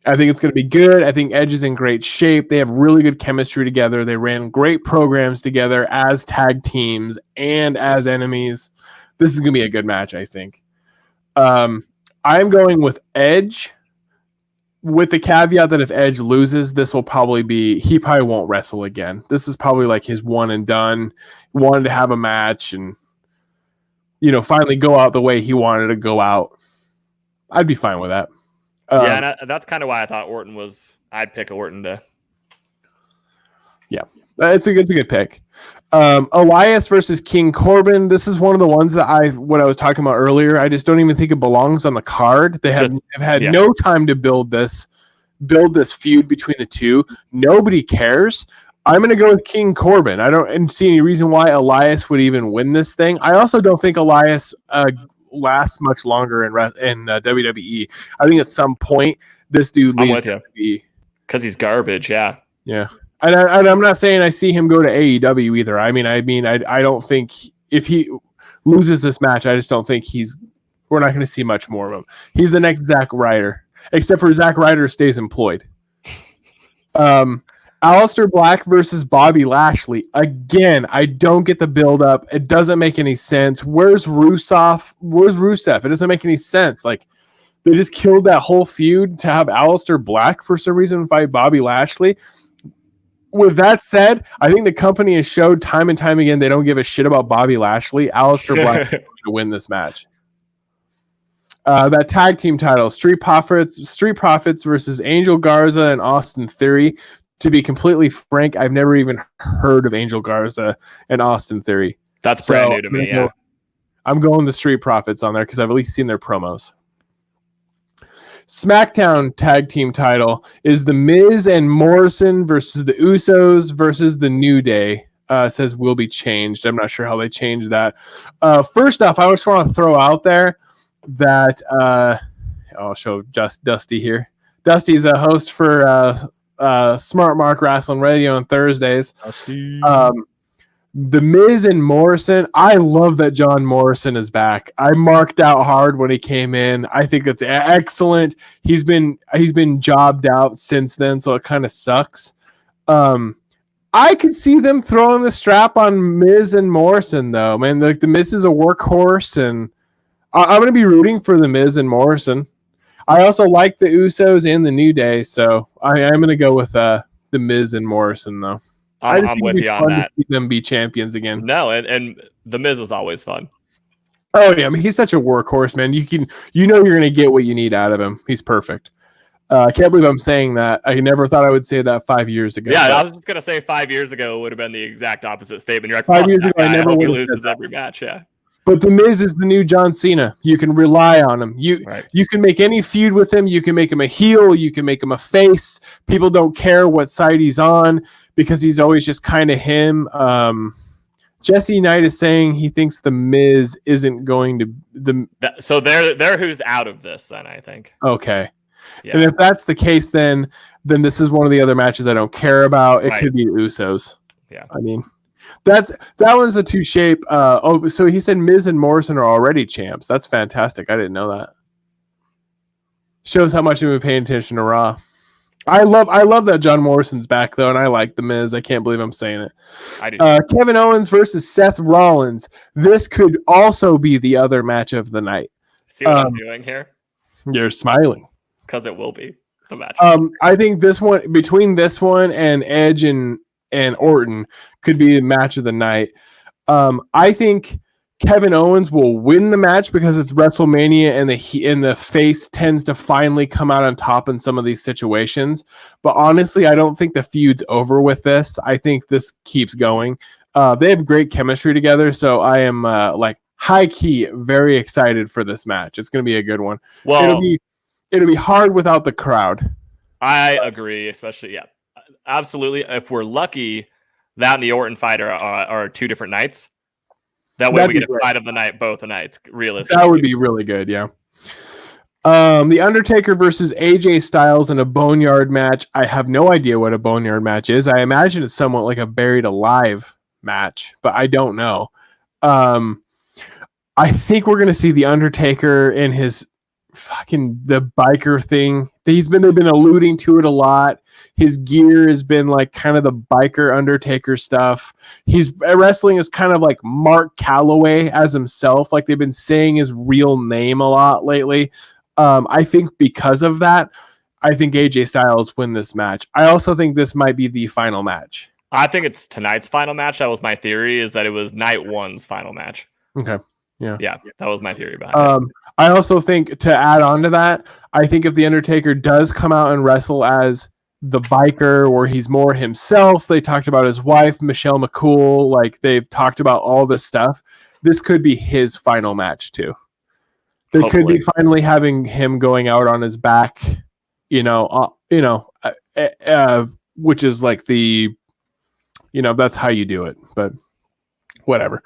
I think it's going to be good. I think Edge is in great shape. They have really good chemistry together. They ran great programs together as tag teams and as enemies. This is going to be a good match, I think. I'm going with Edge, with the caveat that if Edge loses, he probably won't wrestle again. This is probably like his one and done. He wanted to have a match and, finally go out the way he wanted to go out. I'd be fine with that. And that's kind of why I thought I'd pick Orton to. Yeah, it's a good pick. Elias versus King Corbin. This is one of the ones that what I was talking about earlier. I just don't even think it belongs on the card. They have had no time to build this feud between the two. Nobody cares. I'm going to go with King Corbin. I don't see any reason why Elias would even win this thing. I also don't think Elias lasts much longer in WWE. I think at some point this dude leaves WWE because he's garbage. Yeah. Yeah. And I'm not saying I see him go to AEW either. I don't think if he loses this match, I just don't think we're not going to see much more of him. He's the next Zack Ryder, except for Zack Ryder stays employed. Aleister Black versus Bobby Lashley. Again, I don't get the build up. It doesn't make any sense. Where's Rusev? It doesn't make any sense. Like, they just killed that whole feud to have Aleister Black for some reason fight Bobby Lashley. With that said, I think the company has showed time and time again they don't give a shit about Bobby Lashley. Aleister Black is going to win this match. That tag team title, Street Profits versus Angel Garza and Austin Theory. To be completely frank, I've never even heard of Angel Garza and Austin Theory. That's brand new to me, yeah. I'm going the Street Profits on there because I've at least seen their promos. SmackDown tag team title is The Miz and Morrison versus the Usos versus the New Day. Says will be changed. I'm not sure how they changed that. First off, I just want to throw out there that I'll show just Dusty here. Dusty's a host for Smart Mark Wrestling Radio on Thursdays. The Miz and Morrison. I love that John Morrison is back. I marked out hard when he came in. I think that's excellent. He's been jobbed out since then, so it kind of sucks. I could see them throwing the strap on Miz and Morrison, though. Man, the Miz is a workhorse, and I'm going to be rooting for the Miz and Morrison. I also like the Usos and the New Day, so I'm going to go with the Miz and Morrison, though. I'm with you on that. To see them be champions again. No, and the Miz is always fun. Oh yeah, I mean, he's such a workhorse, man. You're going to get what you need out of him. He's perfect. I can't believe I'm saying that. I never thought I would say that 5 years ago. Yeah, I was just gonna say 5 years ago would have been the exact opposite statement. You're like, 5 years ago, I never would have loses every match. Yeah. But the Miz is the new John Cena. You can rely on him. You can make any feud with him. You can make him a heel. You can make him a face. People don't care what side he's on because he's always just kind of him. Jesse Knight is saying he thinks the Miz isn't going to So they're who's out of this then, I think. Okay. Yeah. And if that's the case, then this is one of the other matches I don't care about. It could be Usos. Yeah. I mean, that one's a two shape. So he said Miz and Morrison are already champs. That's fantastic. I didn't know that. Shows how much you've been paying attention to Raw. I love that John Morrison's back though, and I like the Miz. I can't believe I'm saying it. I do. Kevin Owens versus Seth Rollins. This could also be the other match of the night. See what I'm doing here? You're smiling. Because it will be the match. I think this one, between this one and Edge and Orton, could be the match of the night. I think Kevin Owens will win the match because it's WrestleMania and the face tends to finally come out on top in some of these situations. But honestly, I don't think the feud's over with this. I think this keeps going. They have great chemistry together, so I am high key very excited for this match. It's going to be a good one. Well, it'll be hard without the crowd. I agree, especially absolutely. If we're lucky, that and the Orton fight are 2 different nights. That way we get a fight of the night, both the nights, realistically. That would be really good, yeah. The Undertaker versus AJ Styles in a Boneyard match. I have no idea what a Boneyard match is. I imagine it's somewhat like a Buried Alive match, but I don't know. I think we're going to see the Undertaker in his the biker thing. They've been alluding to it a lot. His gear has been like kind of the biker Undertaker stuff. He's wrestling as kind of like Mark Calloway as himself. Like they've been saying his real name a lot lately. I think because of that, I think AJ Styles win this match. I also think this might be the final match. I think it's tonight's final match. That was my theory, is that it was night one's final match. Okay. Yeah, that was my theory behind it. I also think, to add on to that, I think if the Undertaker does come out and wrestle as the biker, or he's more himself, they talked about his wife, Michelle McCool, like they've talked about all this stuff. This could be his final match too. They could be finally having him going out on his back, which is like that's how you do it. But whatever.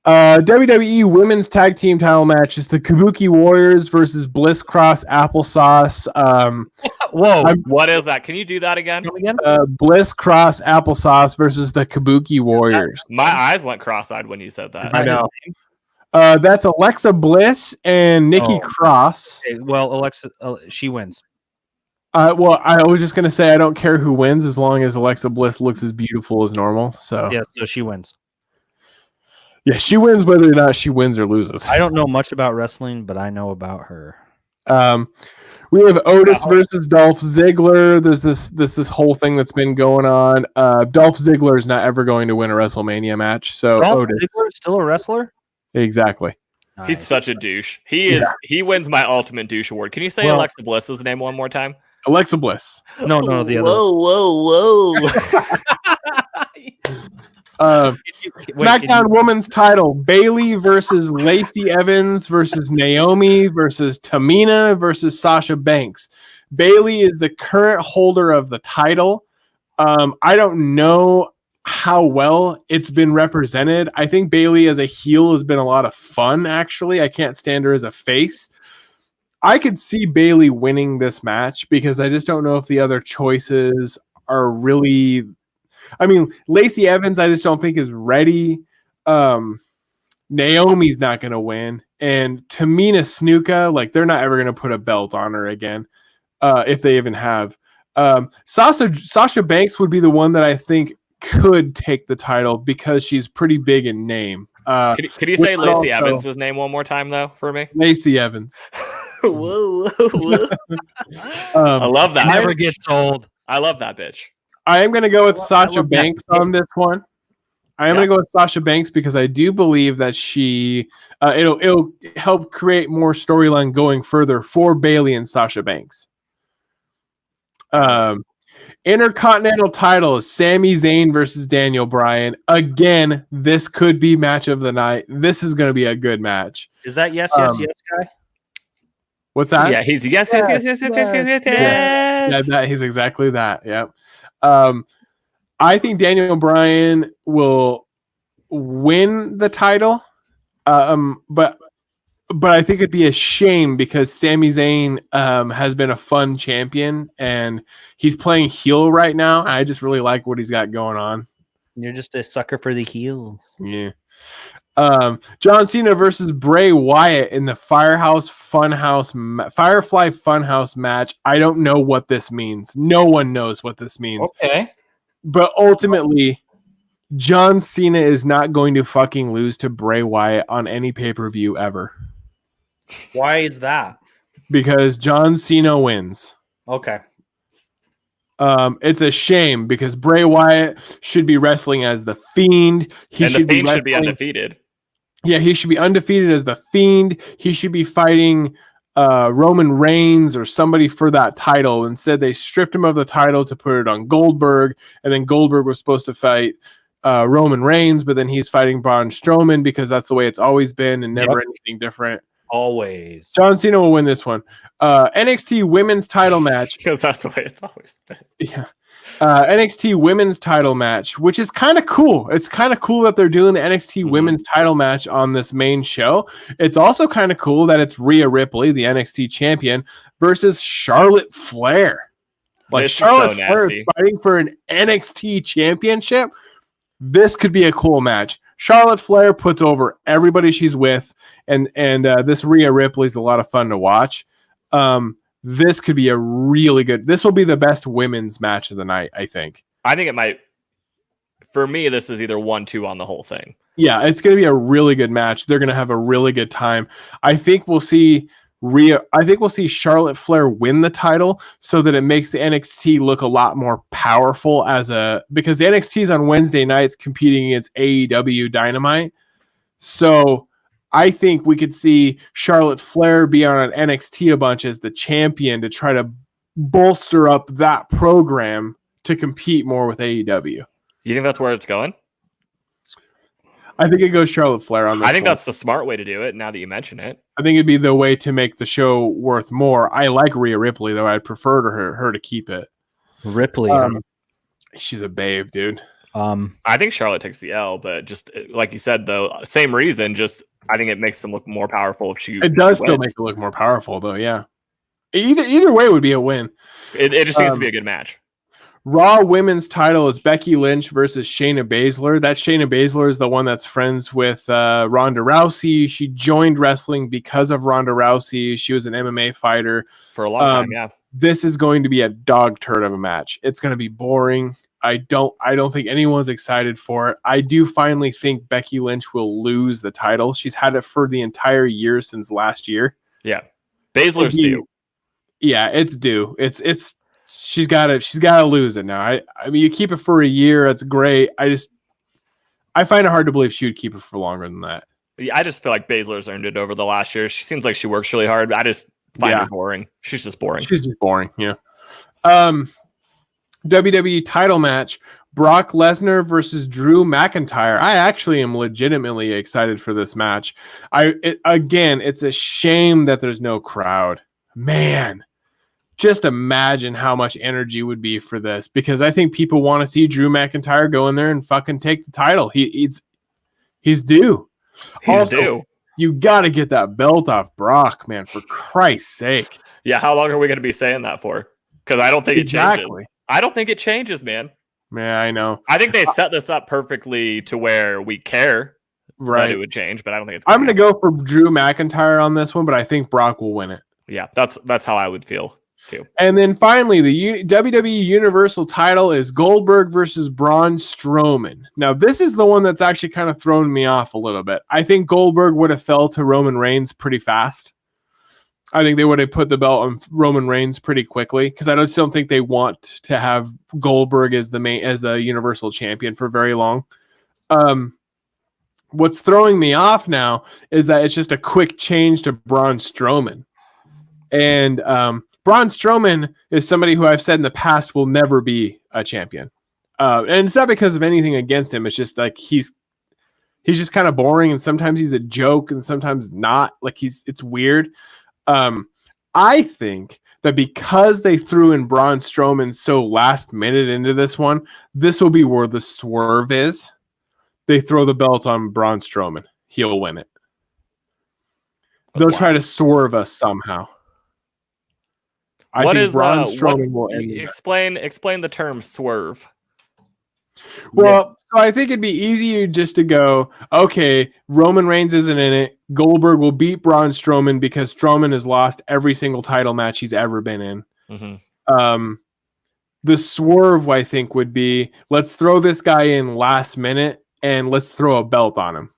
WWE Women's Tag Team Title match is the Kabuki Warriors versus Bliss Cross Applesauce. Whoa! What is that? Can you do that again? Bliss Cross Applesauce versus the Kabuki Warriors. My eyes went cross-eyed when you said that. I know. That's Alexa Bliss and Nikki Cross. Okay, well, Alexa, she wins. Well, I was just gonna say I don't care who wins as long as Alexa Bliss looks as beautiful as normal. So yeah, so she wins. Yeah, she wins whether or not she wins or loses. I don't know much about wrestling, but I know about her. We have Otis versus Dolph Ziggler. There's this whole thing that's been going on. Dolph Ziggler is not ever going to win a WrestleMania match. So Dolph Otis Ziggler is still a wrestler? Exactly. Nice. He's such a douche. He wins my ultimate douche award. Can you say Alexa Bliss's name one more time? Alexa Bliss. No, the other. Whoa. SmackDown Women's title: Bayley versus Lacey Evans versus Naomi versus Tamina versus Sasha Banks. Bayley is the current holder of the title. I don't know how well it's been represented. I think Bayley as a heel has been a lot of fun, actually. I can't stand her as a face. I could see Bayley winning this match because I just don't know if the other choices are really... I mean, Lacey Evans, I just don't think is ready. Naomi's not going to win. And Tamina Snuka, like, they're not ever going to put a belt on her again, if they even have. Sasha Banks would be the one that I think could take the title because she's pretty big in name. Could you say Lacey Evans' name one more time, though, for me? Lacey Evans. Whoa. I love that. Never gets old. I love that bitch. I am going to go with Sasha Banks on this one. I am going to go with Sasha Banks because I do believe that she it'll help create more storyline going further for Bayley and Sasha Banks. Intercontinental title is Sami Zayn versus Daniel Bryan. Again, this could be match of the night. This is going to be a good match. Is that yes guy? What's that? Yeah, he's yes. Yeah, he's exactly that. Yep. I think Daniel Bryan will win the title. But I think it'd be a shame because Sami Zayn has been a fun champion and he's playing heel right now. I just really like what he's got going on. You're just a sucker for the heels. Yeah. John Cena versus Bray Wyatt in the Firefly Funhouse match. I don't know what this means. No one knows what this means. Okay. But ultimately, John Cena is not going to fucking lose to Bray Wyatt on any pay-per-view ever. Why is that? Because John Cena wins. Okay. It's a shame because Bray Wyatt should be wrestling as the Fiend. The Fiend should be undefeated. Yeah, he should be undefeated as the Fiend. He should be fighting Roman Reigns or somebody for that title. Instead, they stripped him of the title to put it on Goldberg, and then Goldberg was supposed to fight Roman Reigns, but then he's fighting Braun Strowman because that's the way it's always been and never anything different. Always. John Cena will win this one. NXT Women's title match. Because that's the way it's always been. Yeah. NXT Women's title match, which is kind of cool. It's kind of cool that they're doing the NXT Women's title match on this main show. It's also kind of cool that it's Rhea Ripley, the NXT champion, versus Charlotte Flair. Like, Charlotte Flair is fighting for an NXT championship. This could be a cool match. Charlotte Flair puts over everybody she's with, and this Rhea Ripley is a lot of fun to watch. This could be a really good... This will be the best women's match of the night, I think. I think it might... For me, this is either 1-2 on the whole thing. Yeah, it's going to be a really good match. They're going to have a really good time. I think we'll see Charlotte Flair win the title so that it makes the NXT look a lot more powerful because the NXT is on Wednesday nights competing against AEW Dynamite. So I think we could see Charlotte Flair be on an NXT a bunch as the champion to try to bolster up that program to compete more with AEW. You think that's where it's going? I think it goes Charlotte Flair on this. I think that's the smart way to do it now that you mention it. I think it'd be the way to make the show worth more. I like Rhea Ripley, though. I'd prefer her to keep it. Ripley. She's a babe, dude. I think Charlotte takes the L, but just like you said, though, same reason. Just I think it makes them look more powerful if she. It does still make it look more powerful, though. Yeah. Either way would be a win. It just seems to be a good match. Raw Women's title is Becky Lynch versus Shayna Baszler. That Shayna Baszler is the one that's friends with Ronda Rousey. She joined wrestling because of Ronda Rousey. She was an MMA fighter for a long time. Yeah. This is going to be a dog turd of a match. It's going to be boring. I don't think anyone's excited for it. I do finally think Becky Lynch will lose the title. She's had it for the entire year since last year. Yeah. Baszler's due. Yeah, it's due. She's got to lose it now. I mean, you keep it for a year, that's great. I find it hard to believe she would keep it for longer than that. Yeah, I just feel like Baszler's earned it over the last year. She seems like she works really hard. I just find her boring. She's just boring. Yeah. WWE title match, Brock Lesnar versus Drew McIntyre. I actually am legitimately excited for this match. It's a shame that there's no crowd. Man, just imagine how much energy would be for this, because I think people want to see Drew McIntyre go in there and fucking take the title. He's due. He's due. You got to get that belt off Brock, man, for Christ's sake. Yeah, how long are we going to be saying that for? Because I don't think it changes. I don't think it changes, man. Yeah, I know. I think they set this up perfectly to where we care that it would change, but I don't think it's I'm going to go for Drew McIntyre on this one, but I think Brock will win it. Yeah, that's how I would feel too. And then finally, the WWE Universal title is Goldberg versus Braun Strowman. Now, this is the one that's actually kind of thrown me off a little bit. I think Goldberg would have fell to Roman Reigns pretty fast. I think they would have put the belt on Roman Reigns pretty quickly, because I just don't think they want to have Goldberg as the Universal Champion for very long. What's throwing me off now is that it's just a quick change to Braun Strowman. And Braun Strowman is somebody who I've said in the past will never be a champion. And it's not because of anything against him. It's just like he's just kind of boring, and sometimes he's a joke and sometimes not. Like it's weird. I think that because they threw in Braun Strowman so last minute into this one, this will be where the swerve is. They throw the belt on Braun Strowman. He'll win it. They'll try to swerve us somehow. I think Braun Strowman will end it. Explain the term swerve. Well, so I think it'd be easier just to go, okay, Roman Reigns isn't in it. Goldberg will beat Braun Strowman because Strowman has lost every single title match he's ever been in. Mm-hmm. The swerve, I think, would be, let's throw this guy in last minute and let's throw a belt on him.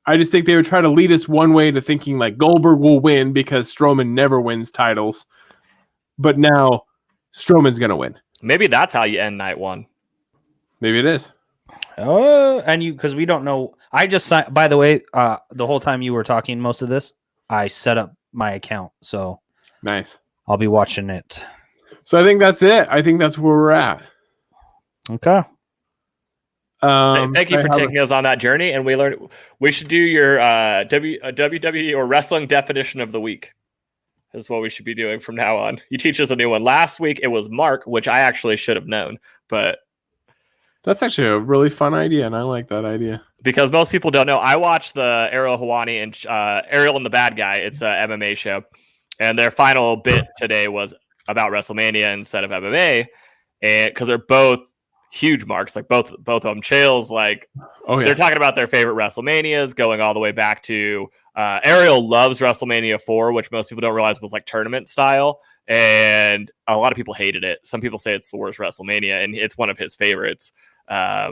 I just think they would try to lead us one way to thinking like Goldberg will win because Strowman never wins titles. But now Strowman's going to win. Maybe that's how you end night one. Maybe it is. Oh, and because we don't know. I just signed, by the way, the whole time you were talking most of this, I set up my account. So nice. I'll be watching it. So I think that's it. I think that's where we're at. Okay. Thank you for taking us on that journey. And we should do your WWE or wrestling definition of the week. Is what we should be doing from now on. You teach us a new one. Last week it was Mark, which I actually should have known, but that's actually a really fun idea, and I like that idea. Because most people don't know, I watched the Ariel Helwani and Ariel and the Bad Guy. It's an MMA show, and their final bit today was about WrestleMania instead of MMA, and because they're both huge marks, like both of them. Chael's like, they're talking about their favorite WrestleManias, going all the way back to Ariel loves WrestleMania 4, which most people don't realize was like tournament style. And a lot of people hated it. Some people say it's the worst WrestleMania, and it's one of his favorites. I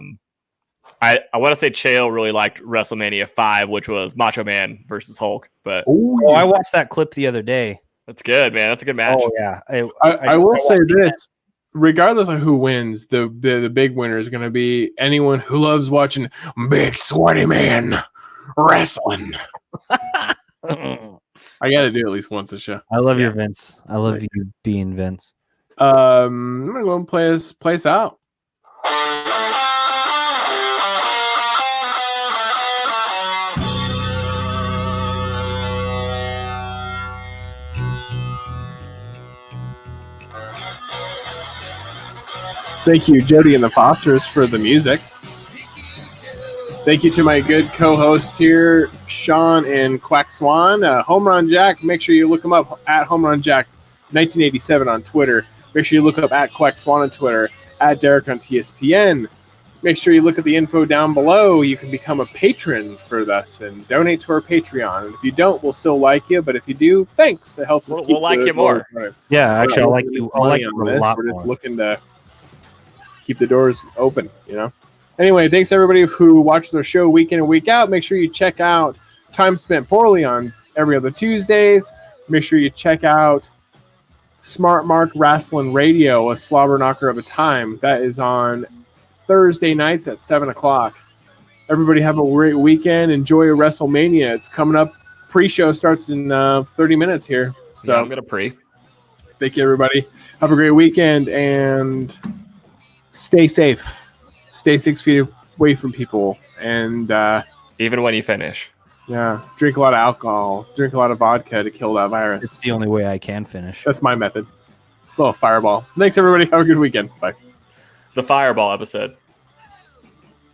want to say Chael really liked WrestleMania 5, which was Macho Man versus Hulk. But I watched that clip the other day. That's good, man. That's a good match. Oh yeah. I will say this: regardless of who wins, the big winner is going to be anyone who loves watching big sweaty man wrestling. I got to do at least once a show. I love your Vince. I love you being Vince. I'm going to go and play this place out. Thank you, Jody and the Fosters, for the music. Thank you to my good co-hosts here, Sean and Quack Swan. Home Run Jack, make sure you look him up at Home Run Jack 1987 on Twitter. Make sure you look up at Quack Swan on Twitter, at Derek on TSPN. Make sure you look at the info down below. You can become a patron for us and donate to our Patreon. And if you don't, we'll still like you. But if you do, thanks. It helps us keep we'll like you more. Yeah, actually, I like you. I like you a lot more. We're just more. looking to keep the doors open, you know. Anyway, thanks everybody who watches our show week in and week out. Make sure you check out Time Spent Poorly on every other Tuesdays. Make sure you check out Smart Mark Wrestling Radio, a slobber knocker of a time. That is on Thursday nights at 7 o'clock. Everybody have a great weekend. Enjoy Wrestlemania. It's coming up. Pre-show starts in 30 minutes here. So yeah, I'm going to pre. Thank you, everybody. Have a great weekend and stay safe. Stay 6 feet away from people. And even when you finish. Yeah. Drink a lot of alcohol. Drink a lot of vodka to kill that virus. It's the only way I can finish. That's my method. It's a little fireball. Thanks, everybody. Have a good weekend. Bye. The Fireball episode.